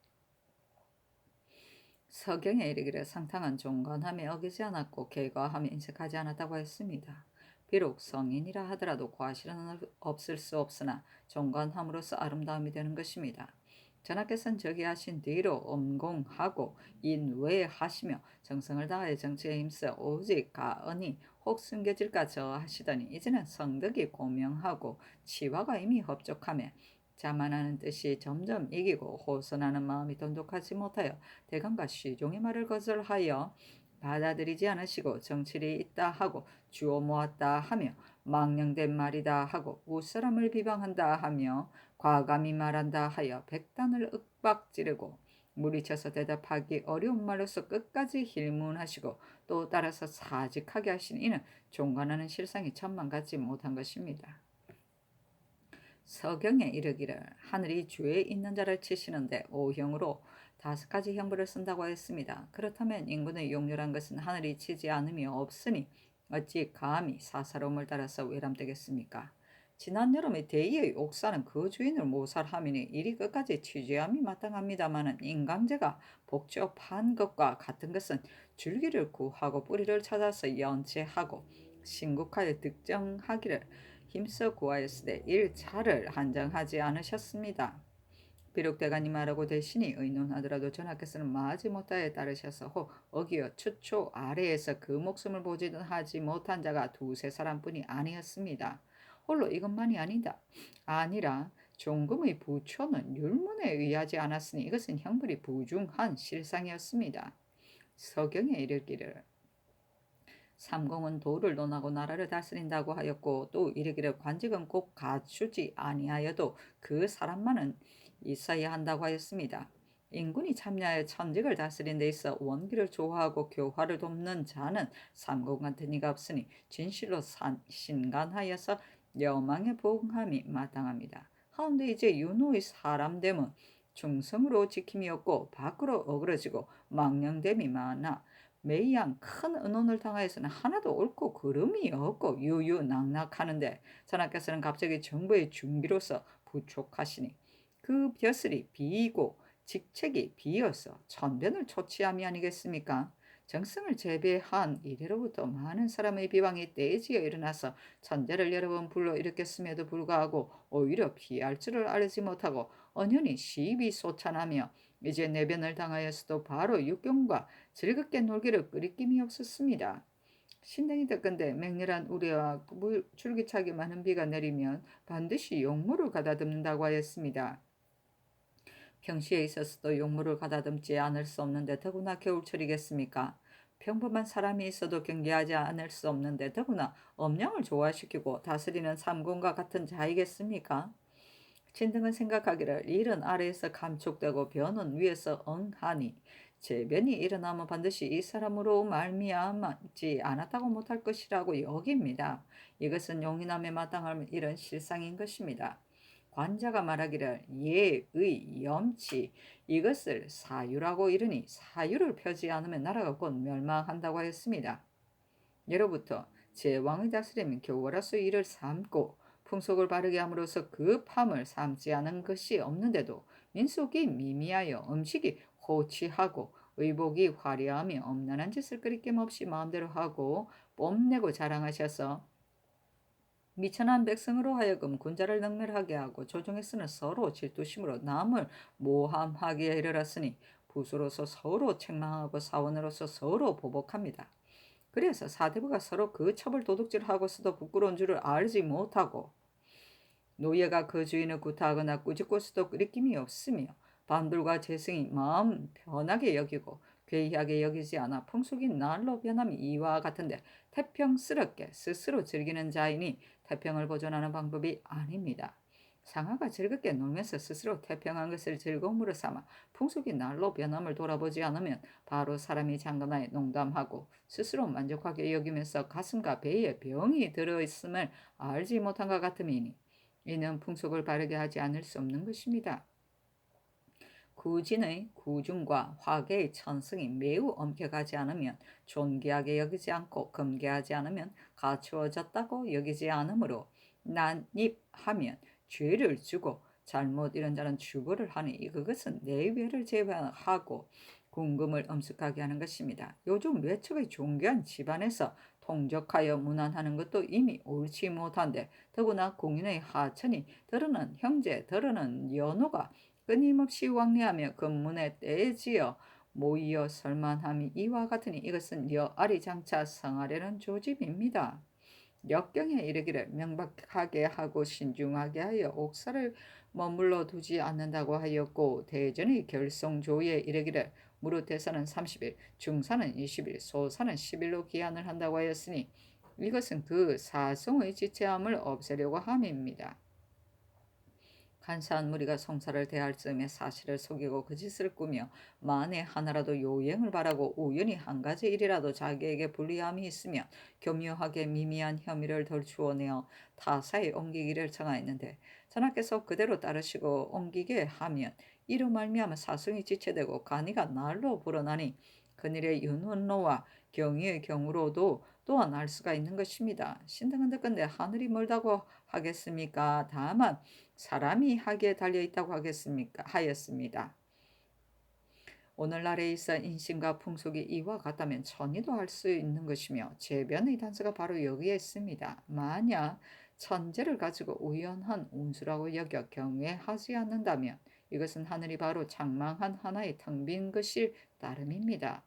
서경에 이르기를 상탕한 종간함에 어기지 않았고 계과함에 인색하지 않았다고 했습니다. 비록 성인이라 하더라도 과실은 없을 수 없으나 종간함으로써 아름다움이 되는 것입니다. 전하께서는 저기 하신 뒤로 엄공하고 인외하시며 정성을 다하여 정치에 힘써 오직 가언이 혹 숨겨질까 저 하시더니 이제는 성덕이 고명하고 치화가 이미 흡족하며 자만하는 뜻이 점점 이기고 호선하는 마음이 돈독하지 못하여 대감과 시종의 말을 거절하여 받아들이지 않으시고 정치리 있다 하고 주워 모았다 하며 망령된 말이다 하고 웃사람을 비방한다 하며 과감히 말한다 하여 백단을 윽박지르고 무리쳐서 대답하기 어려운 말로서 끝까지 힐문하시고 또 따라서 사직하게 하신 이는 종관하는 실상이 천만 같지 못한 것입니다. 서경에 이르기를 하늘이 주에 있는 자를 치시는데 오형으로 5가지 형벌을 쓴다고 했습니다. 그렇다면 인군의 용렬한 것은 하늘이 치지 않음이 없으니 어찌 감히 사사로움을 따라서 외람되겠습니까? 지난 여름에 대의의 옥사는 그 주인을 모살하미니 이리 끝까지 취재함이 마땅합니다마는 인강제가 복잡한 것과 같은 것은 줄기를 구하고 뿌리를 찾아서 연체하고 신국하여 득정하기를 힘써 구하였으되 일차를 한정하지 않으셨습니다. 비록 대간이 말하고 대신이 의논하더라도 전하께서는 마지 못하여 따르셔서 혹 어기어 추초 아래에서 그 목숨을 보지도 하지 못한 자가 2-3사람뿐이 아니었습니다. 홀로 이것만이 아니라 종금의 부초는 율문에 의하지 않았으니 이것은 형벌이 부중한 실상이었습니다. 서경에 이르기를 삼공은 도를 논하고 나라를 다스린다고 하였고 또 이르기를 관직은 꼭 갖추지 아니하여도 그 사람만은 있어야 한다고 하였습니다. 인군이 참여하여 천직을 다스린 데 있어 원기를 조화하고 교화를 돕는 자는 삼공 같은 이가 없으니 진실로 신간하여서 여망에 보응함이 마땅합니다. 하운데 이제 윤호의 사람됨은 중성으로 지킴이 없고 밖으로 어그러지고 망령됨이 많아 매양 큰 은혼을 당하여서는 하나도 옳고 그름이 없고 유유낙낙하는데 전하께서는 갑자기 정부의 중기로서 부촉하시니 그 벼슬이 비이고 직책이 비어서 천변을 초치함이 아니겠습니까? 정승을 재배한 이래로부터 많은 사람의 비방이 떼지어 일어나서 천재를 여러 번 불러일으켰음에도 불구하고 오히려 피할 줄을 알지 못하고 언연히 시비 솟아나며 이제 내변을 당하였어도 바로 육경과 즐겁게 놀기를 끄리낌이 없었습니다. 신등이 듣건대 맹렬한 우레와 줄기차게 많은 비가 내리면 반드시 용모를 가다듬는다고 하였습니다. 평시에 있었어도 용모를 가다듬지 않을 수 없는데 더구나 겨울철이겠습니까? 평범한 사람이 있어도 경계하지 않을 수 없는데 더구나 엄령을 조화시키고 다스리는 삼군과 같은 자이겠습니까? 진등은 생각하기를 일은 아래에서 감촉되고 변은 위에서 응하니 재변이 일어나면 반드시 이 사람으로 말미암지 않았다고 못할 것이라고 여깁니다. 이것은 용인함에 마땅할 이런 실상인 것입니다. 관자가 말하기를 예의 염치 이것을 사유라고 이르니 사유를 펴지 않으면 나라가 곧 멸망한다고 하였습니다. 예로부터 제왕의 다스림은 교활로서 이를 삼고 풍속을 바르게 함으로써 급함을 삼지 않은 것이 없는데도 민속이 미미하여 음식이 호치하고 의복이 화려하며 엄난한 짓을 끄리낌 없이 마음대로 하고 뽐내고 자랑하셔서 미천한 백성으로 하여금 군자를 능멸하게 하고 조정에서는 서로 질투심으로 남을 모함하기에 이르렀으니 부수로서 서로 책망하고 사원으로서 서로 보복합니다. 그래서 사대부가 서로 그 첩을 도둑질하고서도 부끄러운 줄을 알지 못하고 노예가 그 주인을 구타하거나 꾸짖고서도 끄리낌이 없으며 반들과 재승이 마음 편하게 여기고 괴이하게 여기지 않아 풍속이 날로 변함이 이와 같은데 태평스럽게 스스로 즐기는 자이니 태평을 보존하는 방법이 아닙니다. 상하가 즐겁게 놀면서 스스로 태평한 것을 즐거움으로 삼아 풍속이 날로 변함을 돌아보지 않으면 바로 사람이 장관하에 농담하고 스스로 만족하게 여기면서 가슴과 배에 병이 들어있음을 알지 못한 것 같음이니 이는 풍속을 바르게 하지 않을 수 없는 것입니다. 구진의 구중과 화계의 천승이 매우 엄격하지 않으면 존귀하게 여기지 않고 금괴하지 않으면 갖추어졌다고 여기지 않으므로 난입하면 죄를 주고 잘못 이런 자는 주벌을 하니 그것은 내외를 제외하고 궁금을 엄습하게 하는 것입니다. 요즘 외척의 존귀한 집안에서 통적하여 문안하는 것도 이미 옳지 못한데 더구나 공인의 하천이 더러는 형제 더러는 연호가 끊임없이 왕래하며 근문에 떼지어 모이어 설만함이 이와 같으니 이것은 여아리 장차 성하려는 조짐입니다. 역경에 이르기를 명백하게 하고 신중하게 하여 옥사를 머물러 두지 않는다고 하였고 대전의 결성조에 이르기를 무릇대사는 30일, 중사는 20일, 소사는 10일로 기한을 한다고 하였으니 이것은 그 사성의 지체함을 없애려고 함입니다. 간사한 무리가 성사를 대할 즈음에 사실을 속이고 거짓을 꾸며 만에 하나라도 요행을 바라고 우연히 한 가지 일이라도 자기에게 불리함이 있으면 교묘하게 미미한 혐의를 덜추어내어 타사에 옮기기를 청하였는데 전하께서 그대로 따르시고 옮기게 하면 이로 말미암아 사성이 지체되고 간이가 날로 불어나니 그일의 윤혼로와 경의의 경우로도 또한 알 수가 있는 것입니다. 신등은 듣건대 하늘이 멀다고 하겠습니까? 다만 사람이 하기에 달려있다고 하겠습니까? 하였습니다. 오늘날에 있어 인신과 풍속이 이와 같다면 천의도 할 수 있는 것이며 재변의 단서가 바로 여기에 있습니다. 만약 천재를 가지고 우연한 운수라고 여겨 경외하지 않는다면 이것은 하늘이 바로 장망한 하나의 텅 빈 것일 따름입니다.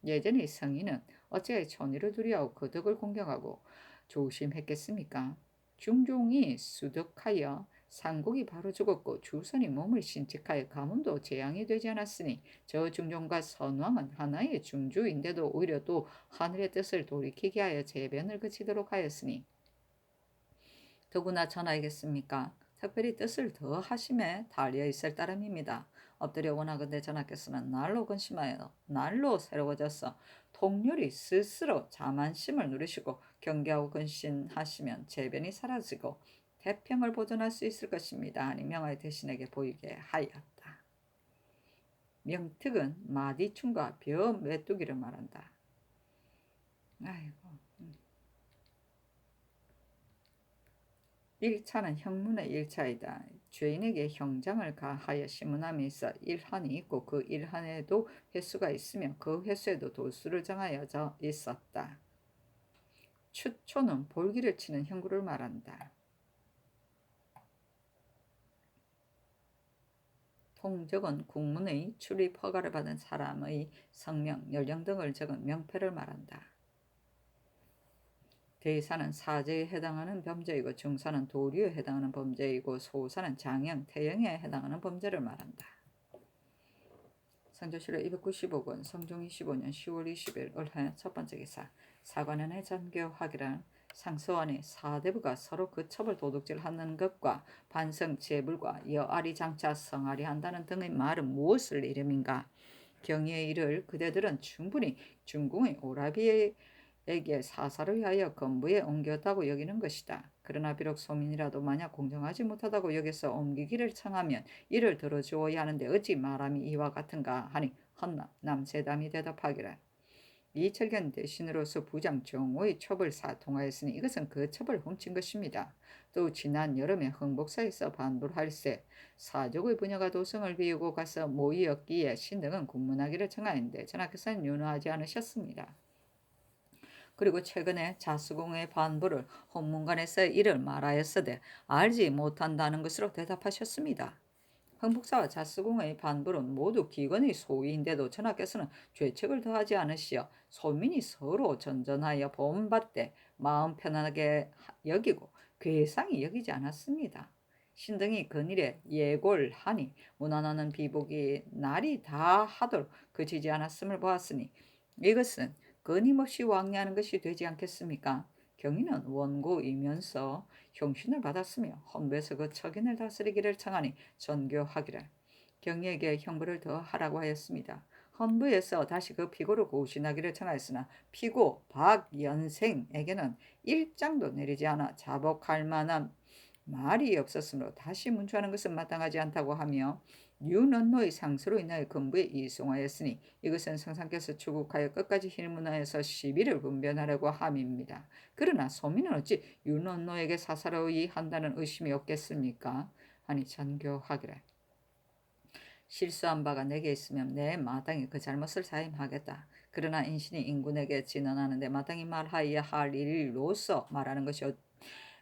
예전의 성인은 어찌하여 천의를 두려워하고 그 덕을 공경하고 조심했겠습니까? 중종이 수득하여 상국이 바로 죽었고 주선이 몸을 신책하여 가문도 재앙이 되지 않았으니 저 중종과 선왕은 하나의 중주인데도 오히려 또 하늘의 뜻을 돌이키게 하여 재변을 그치도록 하였으니 더구나 전하이겠습니까? 특별히 뜻을 더 하심에 달려 있을 따름입니다. 엎드려 원하건대 전하께서는 날로 근심하여 날로 새로워져서 통률이 스스로 자만심을 누리시고 경계하고 근신하시면 재변이 사라지고 태평을 보존할 수 있을 것입니다. 하니 명하여 대신에게 보이게 하였다. 명특은 마디충과 벼 메뚜기를 말한다. 아이고. 1차는 형문의 1차이다. 죄인에게 형장을 가하여 심문함이 있어 일한이 있고 그 일한에도 횟수가 있으며 그 횟수에도 도수를 정하여져 있었다. 추초는 볼기를 치는 형구를 말한다. 통적은 국문의 출입 허가를 받은 사람의 성명, 연령 등을 적은 명패를 말한다. 대사는 사제에 해당하는 범죄이고 중사는 도류에 해당하는 범죄이고 소사는 장형, 태형에 해당하는 범죄를 말한다. 상조실록 295권 성종 25년 10월 20일 을하여 첫 번째 기사 사관원의 전교하기란 상서원이 사대부가 서로 그 첩을 도둑질하는 것과 반성 제불과 여아리 장차 성아리 한다는 등의 말은 무엇을 이름인가? 경의의 일을 그대들은 충분히 중궁의 오라비에게 사사를 위하여 건부에 옮겼다고 여기는 것이다. 그러나 비록 소민이라도 만약 공정하지 못하다고 여기서 옮기기를 청하면 이를 들어주어야 하는데 어찌 말함이 이와 같은가 하니 헌나 남세담이 대답하기를 이철견 대신으로서 부장 정호의 첩을 사통하였으니 이것은 그 첩을 훔친 것입니다. 또 지난 여름에 흥복사에서 반불할세 사족의 부녀가 도성을 비우고 가서 모이었기에 신등은 국문하기를 청하였는데 전하께서는 윤호하지 않으셨습니다. 그리고 최근에 자수공의 반부를 헌문관에서 이를 말하였으되 알지 못한다는 것으로 대답하셨습니다. 흥복사와 자수공의 반부는 모두 기관의 소위인데도 전하께서는 죄책을 더하지 않으시어 소민이 서로 전전하여 본받되 마음 편하게 여기고 괴상히 여기지 않았습니다. 신등이 근일에 예골하니 문안하는 비복이 날이 다 하도록 그치지 않았음을 보았으니 이것은 끊임없이 왕래하는 것이 되지 않겠습니까? 경위는 원고이면서 형신을 받았으며 헌부에서 그 척인을 다스리기를 청하니 전교하기를 경위에게 형벌을 더 하라고 하였습니다. 헌부에서 다시 그 피고를 고신하기를 청하였으나 피고 박연생에게는 일장도 내리지 않아 자복할 만한 말이 없었으므로 다시 문초하는 것은 마땅하지 않다고 하며 유넌노의 상수로 인하여 건부에 이송하였으니 이것은 성상께서 추국하여 끝까지 힐문하여서 시비를 분변하려고 함입니다. 그러나 소민은 어찌 유넌노에게 사사로이 한다는 의심이 없겠습니까? 하니 전교하기를 실수한 바가 내게 있으면 내 마땅히 그 잘못을 사임하겠다. 그러나 인신이 인군에게 진언하는데 마땅히 말하여야 할 일로서 말하는 것이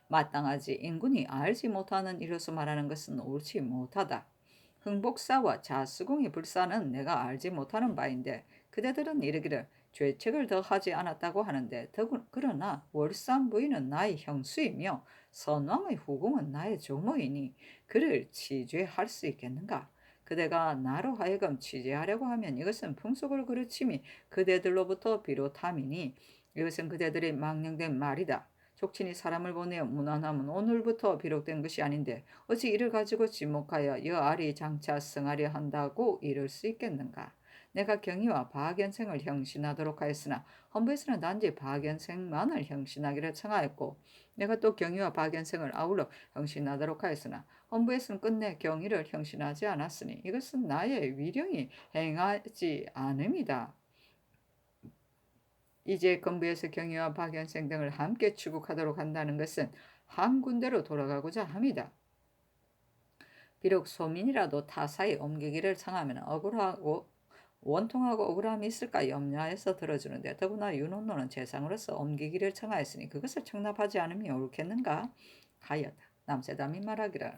마땅하지 인군이 알지 못하는 이로서 말하는 것은 옳지 못하다. 흥복사와 자수공의 불사는 내가 알지 못하는 바인데 그대들은 이르기를 죄책을 더하지 않았다고 하는데 그러나 월산 부인은 나의 형수이며 선왕의 후궁은 나의 조모이니 그를 치죄할 수 있겠는가? 그대가 나로 하여금 치죄하려고 하면 이것은 풍속을 그르침이 그대들로부터 비롯함이니 이것은 그대들이 망령된 말이다. 족친이 사람을 보내어 문안함은 오늘부터 비록된 것이 아닌데 어찌 이를 가지고 지목하여 여아리 장차 성하려 한다고 이를 수 있겠는가? 내가 경희와 박연생을 형신하도록 하였으나 헌부에서는 단지 박연생만을 형신하기를 청하였고 내가 또 경희와 박연생을 아울러 형신하도록 하였으나 헌부에서는 끝내 경희를 형신하지 않았으니 이것은 나의 위령이 행하지 않음이다. 이제 건부에서 경희와 박연생 등을 함께 추국하도록 한다는 것은 한 군데로 돌아가고자 합니다. 비록 소민이라도 타사에 옮기기를 청하면 억울하고 원통하고 억울함이 있을까 염려해서 들어주는데 더구나 윤혼노는 재상으로서 옮기기를 청하였으니 그것을 청납하지 않으면 옳겠는가? 하였다. 남세담이 말하기를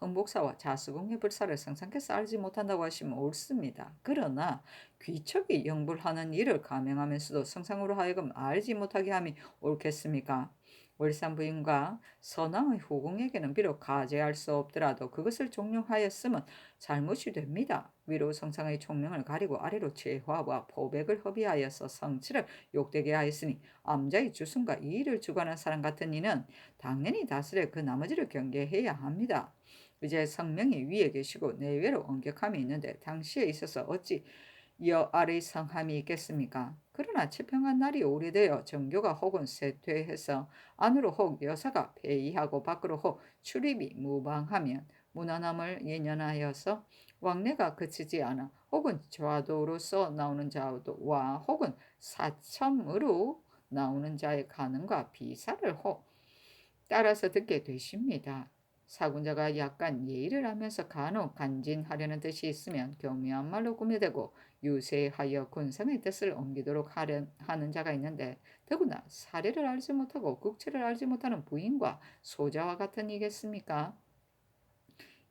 흥복사와 자수공의 불사를 성상께서 알지 못한다고 하시면 옳습니다. 그러나 귀척이 영불하는 일을 감행하면서도 성상으로 하여금 알지 못하게 함이 옳겠습니까? 월산 부인과 선왕의 후궁에게는 비록 가제할 수 없더라도 그것을 종용하였으면 잘못이 됩니다. 위로 성상의 총명을 가리고 아래로 죄화와 포백을 허비하여서 성치를 욕되게 하였으니 암자의 주순과 이 일을 주관한 사람 같은 이는 당연히 다스려 그 나머지를 경계해야 합니다. 이제 성명이 위에 계시고 내외로 엄격함이 있는데 당시에 있어서 어찌 여아의 성함이 있겠습니까? 그러나 채평한 날이 오래되어 정교가 혹은 쇠퇴해서 안으로 혹 여사가 폐위하고 밖으로 혹 출입이 무방하면 무난함을 예년하여서 왕래가 그치지 않아 혹은 좌도로서 나오는 자와 혹은 사첨으로 나오는 자의 가능과 비사를 혹 따라서 듣게 되십니다. 사군자가 약간 예의를 하면서 간혹 간진하려는 뜻이 있으면 교묘한 말로 꾸며대고 유세하여 군상의 뜻을 옮기도록 하는 자가 있는데, 더구나 사례를 알지 못하고 국체를 알지 못하는 부인과 소자와 같은 이겠습니까?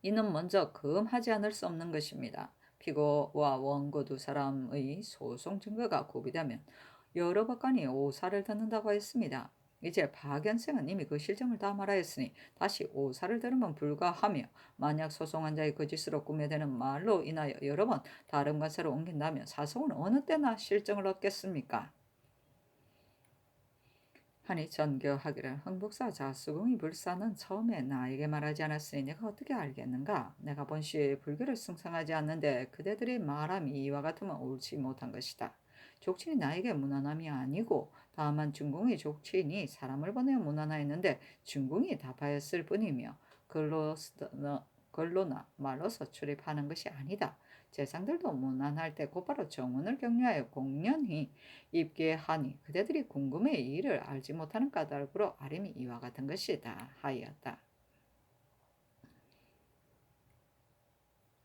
이는 먼저 금하지 않을 수 없는 것입니다. 피고와 원고 두 사람의 소송 증거가 고비되면 여러 법관이 오사를 듣는다고 했습니다. 이제 박연생은 이미 그 실정을 다 말하였으니 다시 오사를 들으면 불가하며, 만약 소송환자의 거짓으로 꾸며대는 말로 인하여 여러 번 다른 관사로 옮긴다면 사성은 어느 때나 실정을 얻겠습니까? 하니 전교하기를, 흥북사 자수궁이 불사는 처음에 나에게 말하지 않았으니 내가 어떻게 알겠는가? 내가 본시에 불교를 승성하지 않는데 그대들이 말함이 이와 같으면 옳지 못한 것이다. 족친이 나에게 무난함이 아니고 다만 중궁의 족친이 사람을 보내어 무난하였는데 중궁이 답하였을 뿐이며, 글로나 말로서 출입하는 것이 아니다. 재상들도 무난할 때 곧바로 정원을 격려하여 공연히 입게 하니 그대들이 궁금해 이 일을 알지 못하는 까닭으로 아림이 이와 같은 것이다 하였다.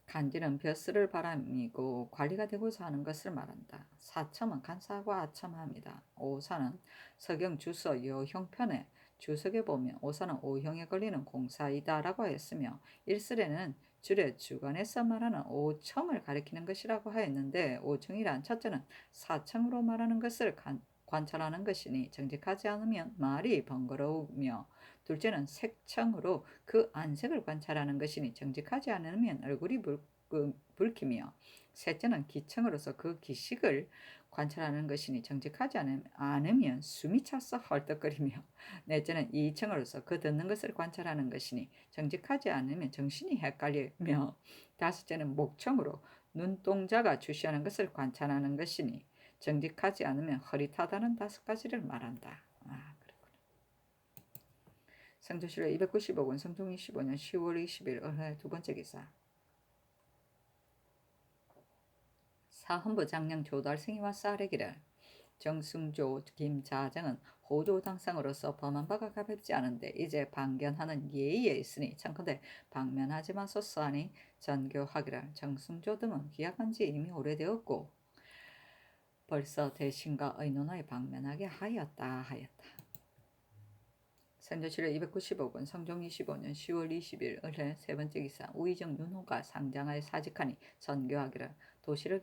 간지는 벼슬을 바람이고 관리가 되고자 하는 것을 말한다. 사첨은 간사하고 아첨합니다. 오사는 서경 주서 여형편에 주석에 보면 오사는 오형에 걸리는 공사이다라고 했으며, 일설에는 줄의 주관에서 말하는 오첨을 가리키는 것이라고 하였는데, 오청이란 첫째는 사청으로 말하는 것을 관찰하는 것이니 정직하지 않으면 말이 번거로우며, 둘째는 색청으로 그 안색을 관찰하는 것이니 정직하지 않으면 얼굴이 붉히며, 셋째는 기청으로서 그 기식을 관찰하는 것이니 정직하지 않으면 숨이 차서 헐떡거리며, 넷째는 이청으로서 그 듣는 것을 관찰하는 것이니 정직하지 않으면 정신이 헷갈리며, 다섯째는 목청으로 눈동자가 주시하는 것을 관찰하는 것이니 정직하지 않으면 흐릿하다는 5가지를 말한다. 성조실록 295권 성종 25년 10월 20일 을해 두 번째 기사. 사헌부 장령 조달승이와 쌀에기를, 정승조 김자정은 호조 당상으로서 범한 바가 가볍지 않은데 이제 방견하는 예의에 있으니 청컨대 방면하지 마소서 하니 전교하기를, 정승조 등은 기약한 지 이미 오래되었고 벌써 대신과 의논하여 방면하게 하였다. 선조실록 295권 성종 25년 10월 20일 을해 세 번째 기사. 우의정 윤호가 상장하여 사직하니 전교하기를, 도시를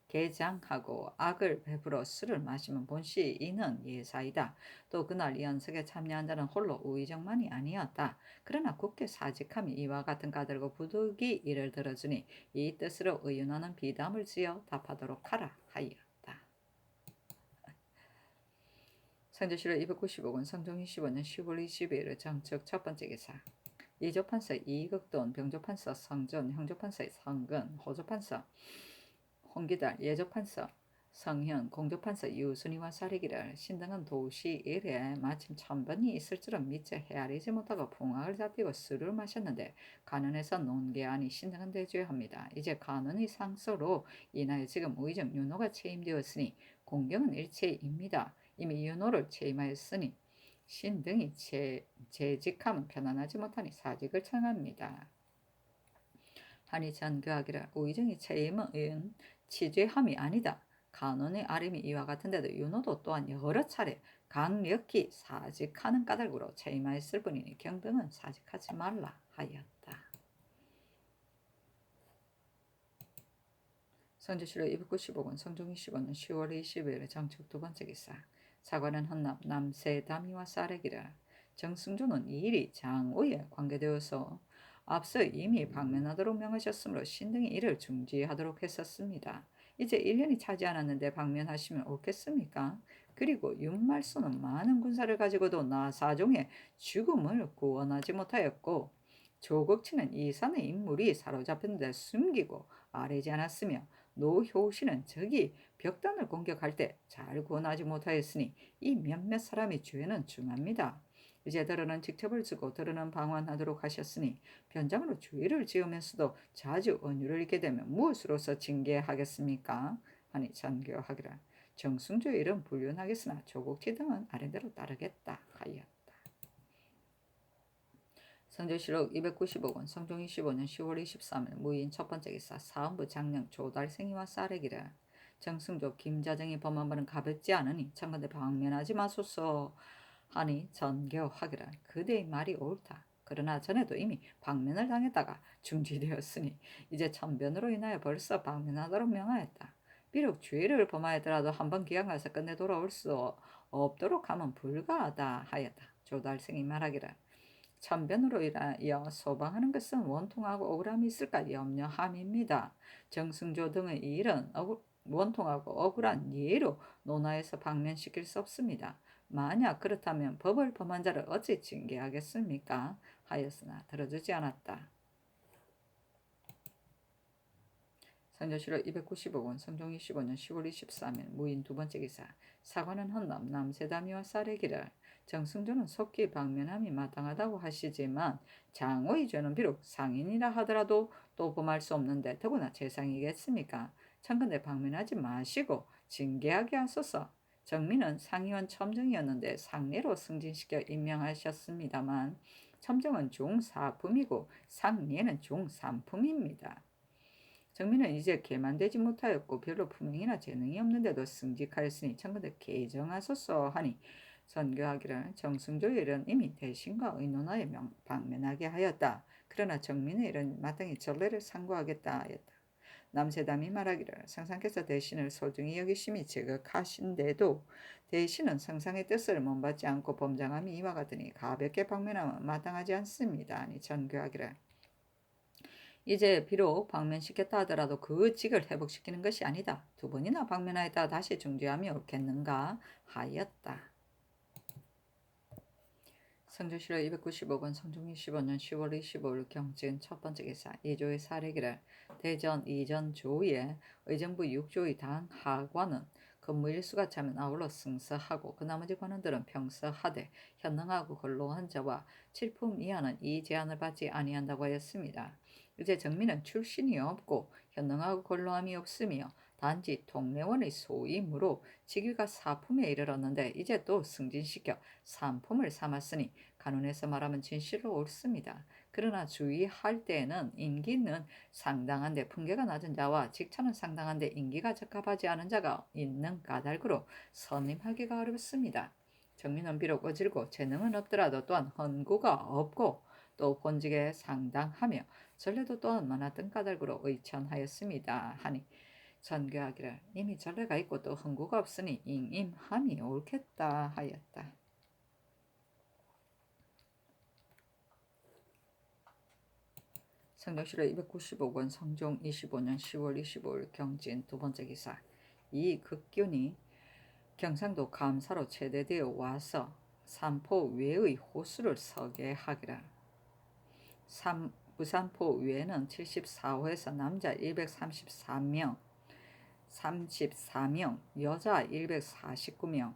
개장하고 악을 베풀어 술을 마시면 본시 이는 예사이다. 또 그날 연석에 참여한 자는 홀로 우의정만이 아니었다. 그러나 국회 사직함이 이와 같은 까닭으로 부득이 이를 들어주니 이 뜻으로 의논하는 비담을 지어 답하도록 하라 하였다. 선조실록 295권 성종 25년 10월 22일 정책 첫 번째 기사. 이조판서 이극돈, 병조판서 성전, 형조판서 성근, 호조판서 홍기달, 예조판서 성현, 공조판서 유순이와 사리기를, 신등은 도시 일에 마침 천번이 있을 줄은 미처 헤아리지 못하고 풍악을 잡히고 술을 마셨는데 간원에서 논개하니 신등은 대죄합니다. 이제 간원의 상소로 인하여 지금 우의정 윤호가 체임되었으니 공경은 일체입니다. 이미 윤호를 체임하였으니 신등이 재직하면 편안하지 못하니 사직을 청합니다. 하니 전교하기를, 우의정이 체임은 치죄함이 아니다. 간원의 아림이 이와 같은데도 윤호도 또한 여러 차례 강력히 사직하는 까닭으로 체임하였을 뿐이니 경등은 사직하지 말라 하였다. 선조실록 295권 성종 25년 10월 20일 정축 두 번째 기사. 사관은 헌납 남세담이와 쌀에기를, 정승조는 이 일이 장우에 관계되어서 앞서 이미 방면하도록 명하셨으므로 신등이 이를 중지하도록 했었습니다. 이제 1년이 차지 않았는데 방면하시면 옳겠습니까? 그리고 윤말소는 많은 군사를 가지고도 나사종의 죽음을 구원하지 못하였고, 조국치는 이산의 인물이 사로잡혔는데 숨기고 아뢰지 않았으며, 노효시는 적이 벽단을 공격할 때 잘 구원하지 못하였으니 이 몇몇 사람의 죄는 중합니다. 이제 더러는 직첩을 주고 더러는 방관하도록 하셨으니 변장으로 주의를 지으면서도 자주 언유를 잊게 되면 무엇으로서 징계하겠습니까? 하니 전교하기를, 정승조의 일은 불륜하겠으나 조국치 등은 아래대로 따르겠다 하였다. 성조실록 290억 원, 성종 25년 10월 23일 무인 첫 번째 기사 사헌부 장령 조달생이와 쌀에기를 정승조 김자정이 범한 바는 가볍지 않으니 청건대 방면하지 마소서 하니 전교하기를 그대의 말이 옳다. 그러나 전에도 이미 방면을 당했다가 중지되었으니 이제 천변으로 인하여 벌써 방면하도록 명하였다. 비록 주의를 범하였더라도 한번 기양가서 끝내 돌아올 수 없도록 하면 불가하다 하였다. 조달생이 말하기를 천변으로 인하여 소방하는 것은 원통하고 억울함이 있을까 염려함입니다. 정승조 등의 이 일은 원통하고 억울한 예로 논하에서 방면시킬 수 없습니다. 만약 그렇다면 법을 범한 자를 어찌 징계하겠습니까? 하였으나 들어주지 않았다. 성조실록 290억 원, 성종 25년 10월 23일 무인 두 번째 기사 사관은 헌납 남세다미와 쌀에기를 정승조는 속기 방면함이 마땅하다고 하시지만 장의 죄는 비록 상인이라 하더라도 또 범할 수 없는데 더구나 재상이겠습니까? 청근대 방면하지 마시고 징계하게 하소서. 정민은 상의원 첨정이었는데 상례로 승진시켜 임명하셨습니다만 첨정은 중사품이고 상례는 중삼품입니다. 정민은 이제 개만되지 못하였고 별로 품행이나 재능이 없는데도 승직하였으니 청근대 개정하소서 하니 선교하기를 정승조의 일은 이미 대신과 의논하여 방면하게 하였다. 그러나 정민의 일은 마땅히 전례를 상고하겠다 하였다. 남세담이 말하기를 성상께서 대신을 소중히 여기심이 제각하신데도 대신은 성상의 뜻을 몸받지 않고 범장함이 이와 같으니 가볍게 방면하면 마땅하지 않습니다. 아니 전교하기를 이제 비록 방면시켰다 하더라도 그 직을 회복시키는 것이 아니다. 두 번이나 방면하였다 다시 중지함이 옳겠는가 하였다. 성조실록 290억 원, 성종 25년 10월 25일 경증 첫 번째 기사 2조의 사례기를 대전 이전 조의 의정부 6조의 당 하관은 근무 일수가 차면 아울러 승서하고 그 나머지 관원들은 평서하되 현능하고 근로한 자와 7품 이하는 이 제한을 받지 아니한다고 하였습니다. 이제 정민은 출신이 없고 현능하고 근로함이 없으며 단지 동래원의 소임으로 직위가 4품에 이르렀는데 이제 또 승진시켜 3품을 삼았으니 간운에서 말하면 진실로 옳습니다. 그러나 주의할 때에는 임기는 상당한데 품계가 낮은 자와 직차는 상당한데 임기가 적합하지 않은 자가 있는 까닭으로 선임하기가 어렵습니다. 정민은 비록 어질고 재능은 없더라도 또한 헌구가 없고 또 본직에 상당하며 전례도 또한 많았던 까닭으로 의천하였습니다. 하니 전교하기를 이미 전례가 있고 또 헌구가 없으니 임임함이 옳겠다 하였다. 성경실록 295권 성종 25년 10월 25일 경진 두 번째 기사 이 극균이 경상도 감사로 체대되어 와서 삼포 외의 호수를 서게 하기라. 부산포 외에는 74호에서 남자 134명, 34명, 여자 149명,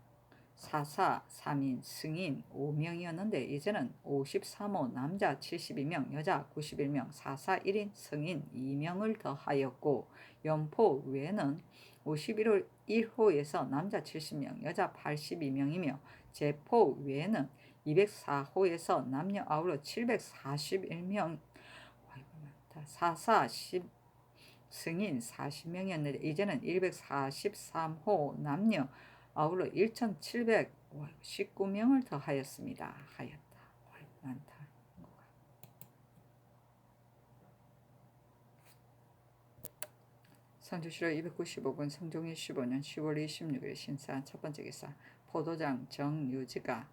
44 3인 승인 5명이었는데 이제는 53호 남자 72명, 여자 91명, 44 1인 승인 2명을 더하였고 연포 외에는 51호 1호에서 남자 70명, 여자 82명이며 제포 외에는 204호에서 남녀 아울러 741명, 44 10 승인 40명이었는데 이제는 143호 남녀 아울러 1719명을 더하였습니다. 하였다. 많다. 성주시로 295군 성종이 15년 10월 26일 신사 첫 번째 기사 포도장 정유지가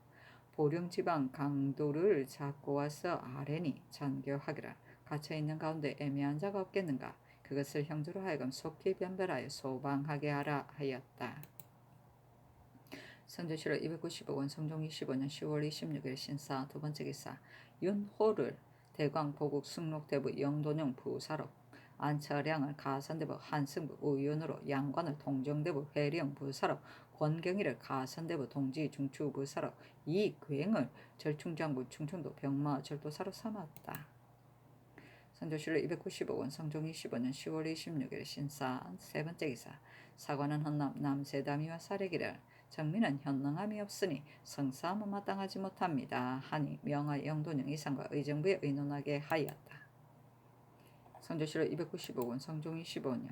보령지방 강도를 잡고 와서 아뢰니 전교하기라. 갇혀있는 가운데 애매한 자가 없겠는가. 그것을 형제로 하여금 속히 변별하여 소방하게 하라 하였다. 선조실록 295권 성종 25년 10월 26일 신사 두 번째 기사 윤호를 대광 보국 승록대부 영돈영 부사로 안철량을 가선대부 한승부 의원으로 양관을 동정대부 회령 부사로 권경희를 가선대부 동지 중추 부사로 이괴행을 절충장부 충청도 병마 절도사로 삼았다. 선조실록 295권 성종 25년 10월 26일 신사 세 번째 기사 사관은 헌납 남세다미와 사례기를 정민은 현능함이 없으니 성사함은 마땅하지 못합니다 하니 명하 영돈영 이상과 의정부에 의논하게 하였다. 선조실록 295권 성종이 15년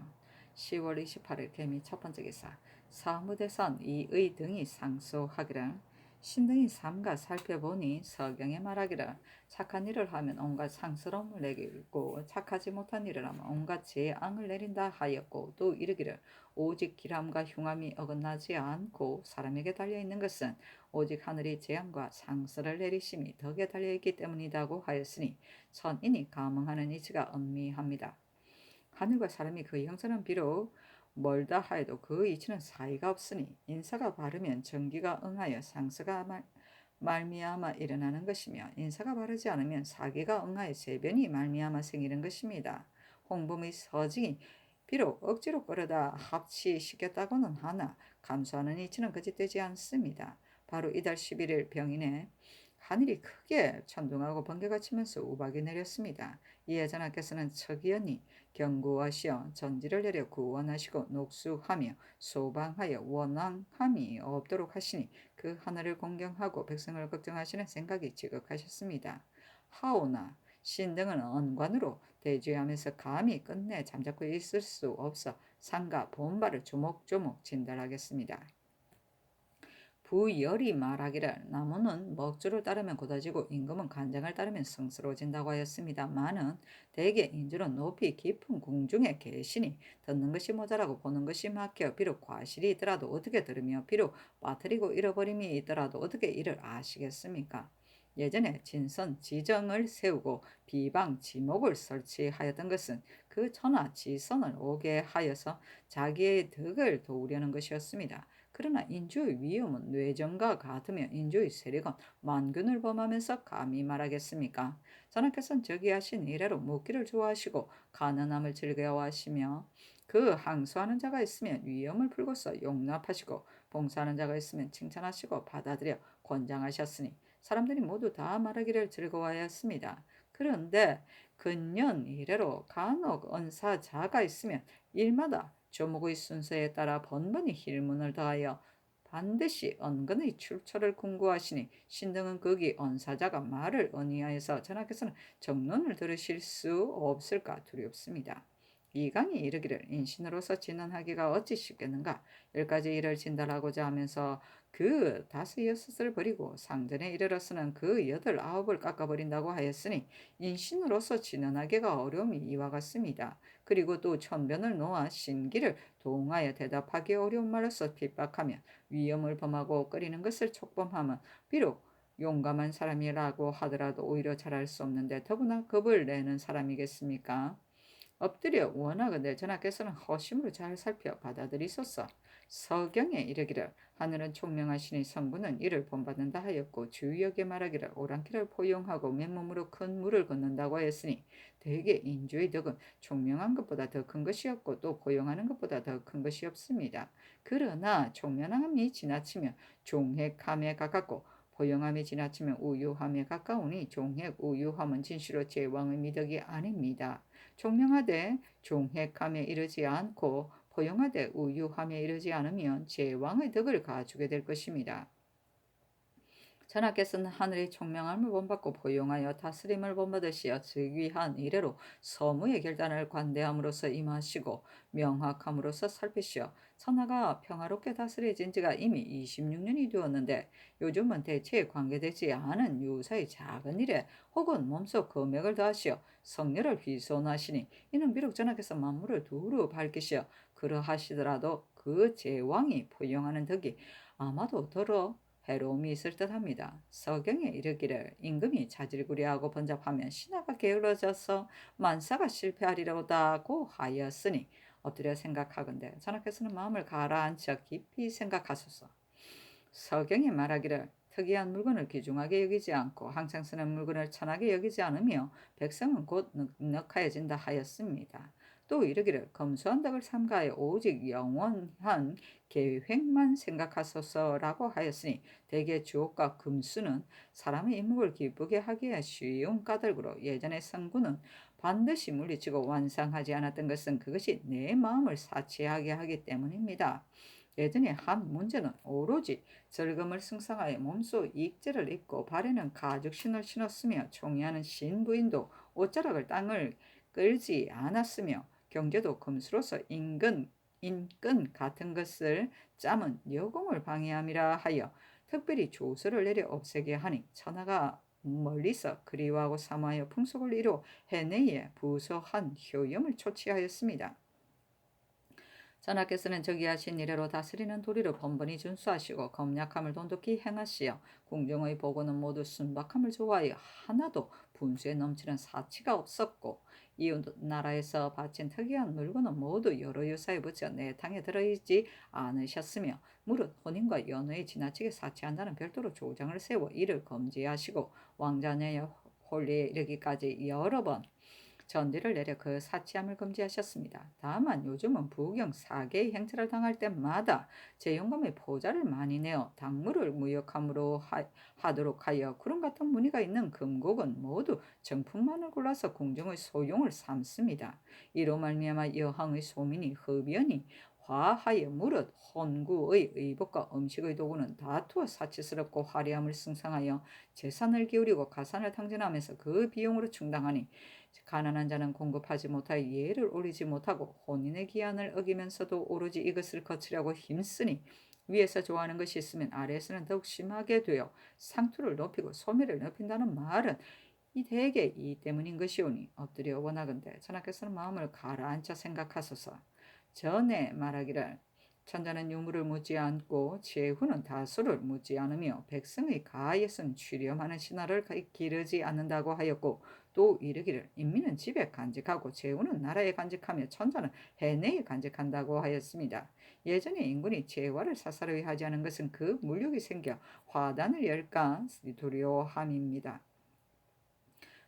10월 28일 개미 첫 번째 기사 사무대선 이의 등이 상소하기를 신등이 삼가 살펴보니 서경에 말하기를 착한 일을 하면 온갖 상스러움을 내리고 착하지 못한 일을 하면 온갖 재앙을 내린다 하였고 또 이르기를 오직 기람과 흉함이 어긋나지 않고 사람에게 달려있는 것은 오직 하늘이 재앙과 상스를 내리심이 덕에 달려있기 때문이라고 하였으니 천인이 감응하는 이치가 엄미합니다. 하늘과 사람이 그 형상은 비록 멀다 하여도 그 이치는 사이가 없으니 인사가 바르면 정기가 응하여 상스가 말미암아 일어나는 것이며 인사가 바르지 않으면 사기가 응하여 세변이 말미암아 생기는 것입니다. 홍범의 서징이 비록 억지로 끌어다 합치시켰다고는 하나 감수하는 이치는 거짓되지 않습니다. 바로 이달 11일 병인에 하늘이 크게 천둥하고 번개가 치면서 우박이 내렸습니다. 이에 전하께서는 척이언니 경고하시어 전지를 내려 구원하시고 녹수하며 소방하여 원왕함이 없도록 하시니 그 하늘을 공경하고 백성을 걱정하시는 생각이 지극하셨습니다. 하오나 신등은 언관으로 대주하면서 감히 끝내 잠자코 있을 수 없어 상가 본발을 조목조목 진달하겠습니다. 부열이 말하기를 나무는 먹주를 따르면 곧아지고 임금은 간장을 따르면 성스러워진다고 하였습니다마는 대개 인주는 높이 깊은 궁중에 계시니 듣는 것이 모자라고 보는 것이 막혀 비록 과실이 있더라도 어떻게 들으며 비록 빠뜨리고 잃어버림이 있더라도 어떻게 이를 아시겠습니까? 예전에 진선 지정을 세우고 비방 지목을 설치하였던 것은 그 천하 지선을 오게 하여서 자기의 덕을 도우려는 것이었습니다. 그러나 인주의 위험은 뇌정과 같으며 인주의 세력은 만균을 범하면서 감히 말하겠습니까? 전하께서는 저기하신 이래로 묻기를 좋아하시고 가난함을 즐거워하시며 그 항소하는 자가 있으면 위험을 풀고서 용납하시고 봉사하는 자가 있으면 칭찬하시고 받아들여 권장하셨으니 사람들이 모두 다 말하기를 즐거워하였습니다. 그런데 근년 이래로 간혹 언사자가 있으면 일마다 조목의 순서에 따라 번번이 힐문을 더하여 반드시 언근의 출처를 궁구하시니 신등은 거기 언사자가 말을 언의하여서 전하께서는 정론을 들으실 수 없을까 두렵습니다. 이강이 이르기를 인신으로서 진언하기가 어찌 쉽겠는가. 10가지 일을 진달하고자 하면서 그 5, 6을 버리고 상전에 이르러서는 그 8, 9을 깎아버린다고 하였으니 인신으로서 진언하기가 어려움이 이와 같습니다. 그리고 또 천변을 놓아 신기를 도응하여 대답하기 어려운 말로서 핍박하며 위험을 범하고 끓이는 것을 촉범하면 비록 용감한 사람이라고 하더라도 오히려 잘할 수 없는데 더구나 겁을 내는 사람이겠습니까? 엎드려 원하건대 전하께서는 허심으로 잘 살펴 받아들이소서. 서경에 이르기를 하늘은 총명하시니 성부는 이를 본받는다 하였고 주역에 말하기를 오랑캐를 포용하고 맨몸으로 큰 물을 걷는다고 하였으니 대개 인주의 덕은 총명한 것보다 더 큰 것이 없고 또 포용하는 것보다 더 큰 것이 없습니다. 그러나 총명함이 지나치면 종핵함에 가깝고 포용함이 지나치면 우유함에 가까우니 종핵 우유함은 진실로 제왕의 미덕이 아닙니다. 총명하되 종핵함에 이르지 않고 포용하되 우유함에 이르지 않으면 제왕의 덕을 가지게 될 것입니다. 전하께서는 하늘의 총명함을 본받고 포용하여 다스림을 본받으시어 즉위한 이래로 서무의 결단을 관대함으로써 임하시고 명확함으로써 살피시어 천하가 평화롭게 다스려진 지가 이미 26년이 되었는데 요즘은 대체에 관계되지 않은 유사의 작은 일에 혹은 몸속 금액을 더하시어 성녀를 휘손하시니 이는 비록 전하께서 만물을 두루 밝히시어 그러하시더라도 그 제왕이 포용하는 덕이 아마도 더러 해로움이 있을 듯합니다. 서경에 이르기를 임금이 자질구레하고 번잡하면 신하가 게을러져서 만사가 실패하리로다고 하였으니 엎드려 생각하건대 전하께서는 마음을 가라앉혀 깊이 생각하소서. 서경이 말하기를 특이한 물건을 귀중하게 여기지 않고 항상 쓰는 물건을 천하게 여기지 않으며 백성은 곧 넉넉하여진다 하였습니다. 또 이르기를 검소한 덕을 삼가해 오직 영원한 계획만 생각하소서라고 하였으니 대개 주옥과 금수는 사람의 인목을 기쁘게 하기에 쉬운 까닭으로 예전의 성군은 반드시 물리치고 완성하지 않았던 것은 그것이 내 마음을 사치하게 하기 때문입니다. 예전에 한 문제는 오로지 절금을 승상하여 몸소 익제를 입고 발에는 가죽신을 신었으며 총애하는 신부인도 옷자락을 땅을 끌지 않았으며 경제도 금수로서 인근 같은 것을 짜면 여공을 방해함이라 하여 특별히 조서를 내려 없애게 하니 천하가 멀리서 그리워하고 사모하여 풍속을 이루 해내에 부서한 효염을 초치하였습니다. 전하께서는 저기하신 이래로 다스리는 도리를 번번이 준수하시고 검약함을 돈독히 행하시어 궁정의 보고는 모두 순박함을 좋아하여 하나도 분수에 넘치는 사치가 없었고 이웃 나라에서 바친 특이한 물건은 모두 여러 유사에 붙여 내탕에 들어있지 않으셨으며 무릇 혼인과 연회에 지나치게 사치한다는 별도로 조장을 세워 이를 금지하시고 왕자녀의 혼례에 이르기까지 여러 번 전례를 내려 그 사치함을 금지하셨습니다. 다만 요즘은 부경 사계의 행차를 당할 때마다 재용감의 포자를 많이 내어 당무를 무역함으로 하도록 하여 구름 같은 무늬가 있는 금곡은 모두 정품만을 골라서 궁정의 소용을 삼습니다. 이로 말미암아 여항의 소민이 흡연이 화하여 무릇 혼구의 의복과 음식의 도구는 다투어 사치스럽고 화려함을 승상하여 재산을 기울이고 가산을 탕진하면서 그 비용으로 충당하니 가난한 자는 공급하지 못하여 예를 올리지 못하고 혼인의 기한을 어기면서도 오로지 이것을 거치려고 힘쓰니 위에서 좋아하는 것이 있으면 아래에서는 더욱 심하게 되어 상투를 높이고 소매를 높인다는 말은 이 대개 이 때문인 것이오니 엎드려 원하건대 전하께서는 마음을 가라앉혀 생각하소서. 전에 말하기를 천자는 유물을 묻지 않고 제후는 다수를 묻지 않으며 백성의 가에선 취렴하는 신하를 기르지 않는다고 하였고 또 이르기를 인민은 집에 간직하고 제후는 나라에 간직하며 천자는 해내에 간직한다고 하였습니다. 예전에 인군이 재화를 사사로이 하지 않은 것은 그 물욕이 생겨 화단을 열까 두려워함입니다.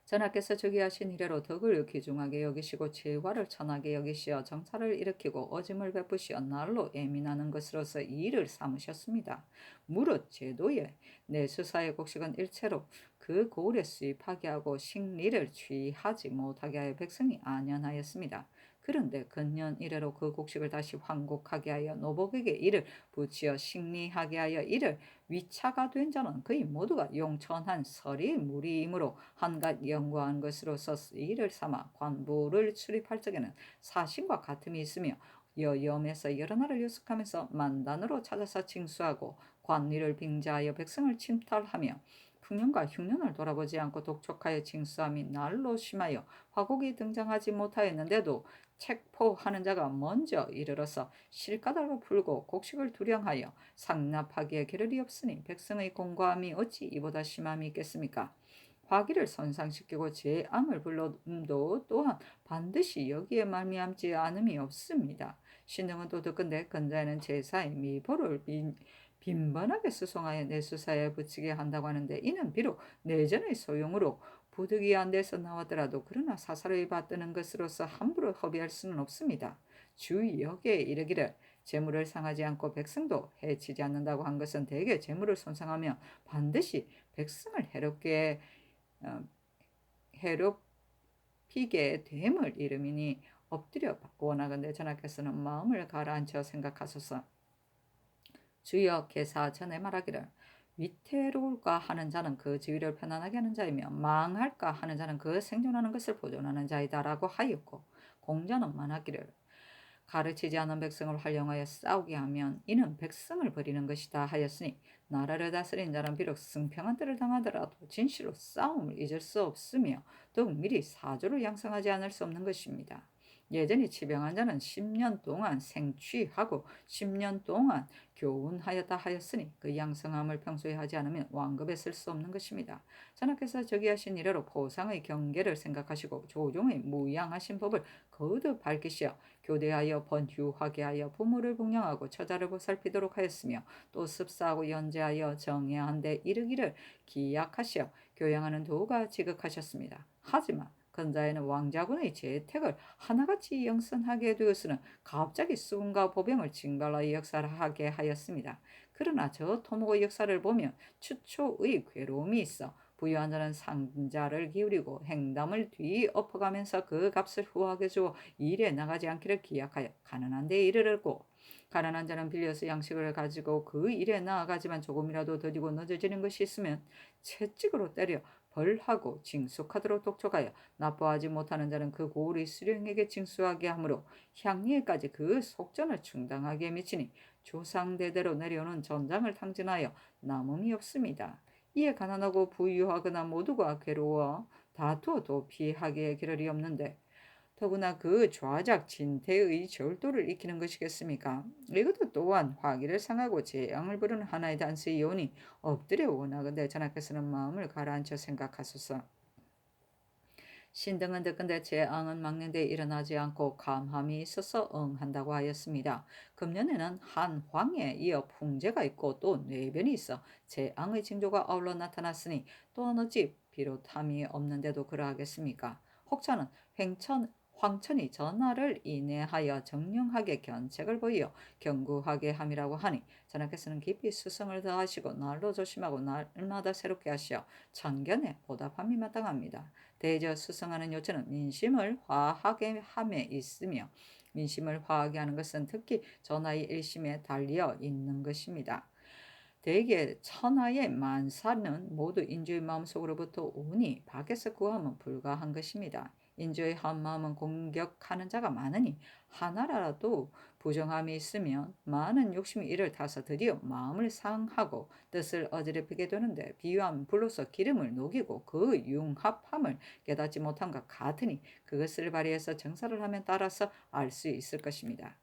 전하께서 저기하신 이래로 덕을 귀중하게 여기시고 재화를 천하게 여기시어 정사를 일으키고 어짐을 베푸시어 날로 예민하는 것으로서 이 일을 삼으셨습니다. 무릇 제도에 내수사의 곡식은 일체로 그 고을에 수입하게 하고 식리를 취하지 못하게 하여 백성이 안연하였습니다. 그런데 근년 이래로 그 곡식을 다시 환곡하게 하여 노복에게 이를 붙이어 식리하게 하여 이를 위차가 된 자는 그의 모두가 용천한 설이 무리이므로 한갓 연구한 것으로서 이를 삼아 관부를 출입할 적에는 사신과 같음이 있으며 여염에서 여러 날을 유숙하면서 만단으로 찾아서 징수하고 관리를 빙자하여 백성을 침탈하며 풍년과 흉년을 돌아보지 않고 독촉하여 징수함이 날로 심하여 화곡이 등장하지 못하였는데도 책포하는 자가 먼저 이르러서 실가닥을 풀고 곡식을 두량하여 상납하기에 겨를이 없으니 백성의 공고함이 어찌 이보다 심함이 있겠습니까? 화기를 선상시키고 재앙을 불러도 또한 반드시 여기에 말미암지 않음이 없습니다. 신등은 또 듣건대 근자에는 제사의 미보를 빈번하게 수송하여 내수사에 붙이게 한다고 하는데 이는 비록 내전의 소용으로 부득이한 데서 나왔더라도 그러나 사사로이 받드는 것으로서 함부로 허비할 수는 없습니다. 주역에 이르기를 재물을 상하지 않고 백성도 해치지 않는다고 한 것은 대개 재물을 손상하며 반드시 백성을 해롭히게 됨을 이름이니 엎드려 원하건대 전하께서는 마음을 가라앉혀 생각하소서. 주여 계사 전에 말하기를 위태로울까 하는 자는 그 지위를 편안하게 하는 자이며 망할까 하는 자는 그 생존하는 것을 보존하는 자이다라고 하였고 공자는 말하기를 가르치지 않은 백성을 활용하여 싸우게 하면 이는 백성을 버리는 것이다 하였으니 나라를 다스린 자는 비록 승평한 때를 당하더라도 진실로 싸움을 잊을 수 없으며 더욱 미리 사조를 양성하지 않을 수 없는 것입니다. 예전에 치병한 자는 10년 동안 생취하고 10년 동안 교훈하였다 하였으니 그 양성함을 평소에 하지 않으면 왕급에 쓸 수 없는 것입니다. 전하께서 저기하신 이래로 포상의 경계를 생각하시고 조종의 무양하신 법을 거듭 밝히시어 교대하여 번휴하게 하여 부모를 복양하고 처자를 보살피도록 하였으며 또 습사하고 연재하여 정해한데 이르기를 기약하시어 교양하는 도가 지극하셨습니다. 하지만 근자에는 왕자군의 재택을 하나같이 영선하게 되었으는 갑자기 수군과 보병을 징발하여 역사를 하게 하였습니다. 그러나 저 토목의 역사를 보면 추초의 괴로움이 있어 부유한 자는 상자를 기울이고 행담을 뒤엎어가면서 그 값을 후하게 주어 일에 나가지 않기를 기약하여 가난한 데에 이르르고, 가난한 자는 빌려서 양식을 가지고 그 일에 나아가지만 조금이라도 더디고 늦어지는 것이 있으면 채찍으로 때려 벌하고 징수하도록 독촉하여, 나빠하지 못하는 자는 그 고울이 수령에게 징수하게 하므로 향리에까지 그 속전을 충당하게 미치니, 조상대대로 내려오는 전장을 탕진하여 남음이 없습니다. 이에 가난하고 부유하거나 모두가 괴로워 다투어도 피하기에 기를이 없는데, 더구나 그 좌작 진태의 절도를 익히는 것이겠습니까? 이것도 또한 화기를 상하고 재앙을 부르는 하나의 단수이오니 엎드려 원하건대 전하께서는 마음을 가라앉혀 생각하소서. 신등은 듣건대 재앙은 막는 데 일어나지 않고 감함이 있어서 응한다고 하였습니다. 금년에는 한 황에 이어 풍제가 있고 또 뇌변이 있어 재앙의 징조가 아울러 나타났으니 또한 어찌 비롯함이 없는데도 그러하겠습니까? 혹자는 황천이 전하를 인해하여 정령하게 견책을 보이어 견고하게 함이라고 하니, 전하께서는 깊이 수성을 더하시고 날로 조심하고 날마다 새롭게 하시어 참견에 보답함이 마땅합니다. 대저 수성하는 요체는 민심을 화하게 함에 있으며, 민심을 화하게 하는 것은 특히 전하의 일심에 달려 있는 것입니다. 대개 천하의 만사는 모두 인주의 마음속으로부터 오니 밖에서 구하면 불가한 것입니다. 인주의 한 마음은 공격하는 자가 많으니, 하나라도 부정함이 있으면 많은 욕심이 이를 타서 드디어 마음을 상하고 뜻을 어지럽히게 되는데, 비유하면 불로서 기름을 녹이고 그 융합함을 깨닫지 못함과 같으니 그것을 발휘해서 정사를 하면 따라서 알 수 있을 것입니다.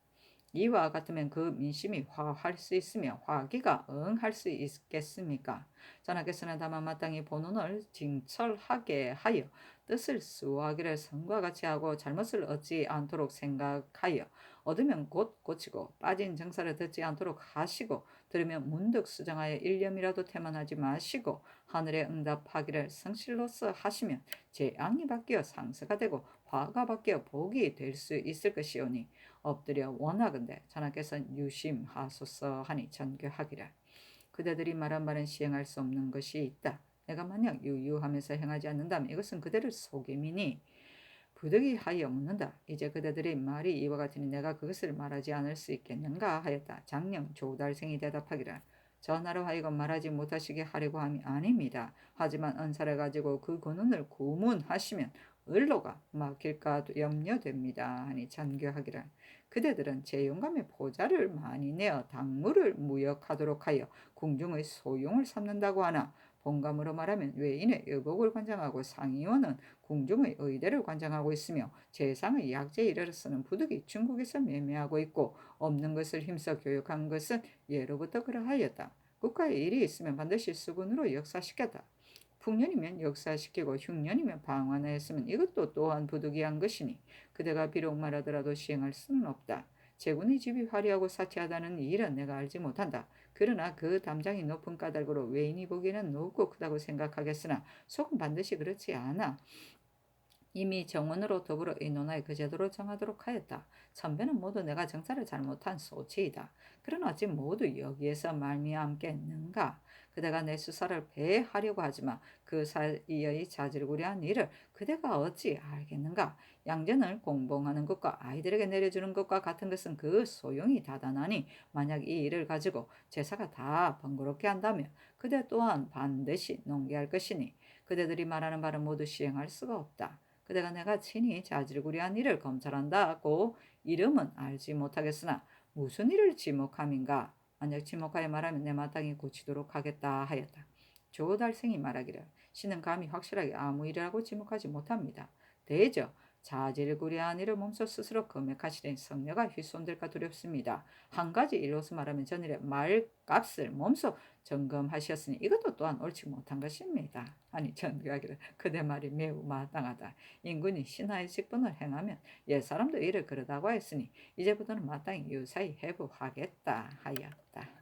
이와 같으면 그 민심이 화할 수 있으며 화기가 응할 수 있겠습니까? 전하께서는 다만 마땅히 본원을 징철하게 하여 뜻을 수하기를 성과 같이 하고, 잘못을 얻지 않도록 생각하여 얻으면 곧 고치고 빠진 정사를 듣지 않도록 하시고, 들으면 문득 수정하여 일념이라도 태만하지 마시고 하늘에 응답하기를 성실로서 하시면 재앙이 바뀌어 상서가 되고 화가 바뀌어 복이 될 수 있을 것이오니, 엎드려 원하건대 전하께서 유심하소서 하니 전교하기를. 그대들이 말한 말은 시행할 수 없는 것이 있다. 내가 만약 유유하면서 행하지 않는다면 이것은 그대를 속임이니 부득이하여 묻는다. 이제 그대들의 말이 이와 같으니 내가 그것을 말하지 않을 수 있겠는가 하였다. 장령 조달생이 대답하기를, 전하로 하여금 말하지 못하시게 하려고 함이 아닙니다. 하지만 은사를 가지고 그 권한을 고문하시면 을로가 막힐까 염려됩니다 하니 전교하기를, 그대들은 제 영감의 보좌를 많이 내어 당무를 무역하도록 하여 궁중의 소용을 삼는다고 하나, 본감으로 말하면 외인의 여복을 관장하고 상의원은 궁중의 의대를 관장하고 있으며, 재상의 약재에 이르러서는 부득이 중국에서 매매하고 있고, 없는 것을 힘써 교육한 것은 예로부터 그러하였다. 국가에 일이 있으면 반드시 수군으로 역사시켰다. 풍년이면 역사시키고 흉년이면 방관하였으면 이것도 또한 부득이한 것이니 그대가 비록 말하더라도 시행할 수는 없다. 제군의 집이 화려하고 사치하다는 일은 내가 알지 못한다. 그러나 그 담장이 높은 까닭으로 외인이 보기에는 높고 크다고 생각하겠으나 속은 반드시 그렇지 않아. 이미 정원으로 더불어 의논하여 그 제도로 정하도록 하였다. 천배는 모두 내가 정사를 잘못한 소치이다. 그러나 어찌 모두 여기에서 말미암겠는가? 그대가 내 수사를 배하려고 하지만 그 사이의 자질구레한 일을 그대가 어찌 알겠는가? 양전을 공봉하는 것과 아이들에게 내려주는 것과 같은 것은 그 소용이 다다나니, 만약 이 일을 가지고 제사가 다 번거롭게 한다면 그대 또한 반드시 농계할 것이니 그대들이 말하는 바를 모두 시행할 수가 없다. 그대가 내가 친히 자질구레한 일을 검찰한다고 이름은 알지 못하겠으나 무슨 일을 지목함인가? 만약 지목하여 말하면 내 마땅히 고치도록 하겠다 하였다. 조달생이 말하기를, 신은 감히 확실하게 아무 일이라고 지목하지 못합니다. 대저 자질구레한 일을 몸소 스스로 금액하시니 성녀가 휘손될까 두렵습니다. 한 가지 일로서 말하면 전일의 말값을 몸소 점검하셨으니 이것도 또한 옳지 못한 것입니다. 아니 전교하기를, 그대 말이 매우 마땅하다. 인군이 신하의 직분을 행하면 옛사람도 이를 그러다고 했으니 이제부터는 마땅히 유사히 해부하겠다 하였다.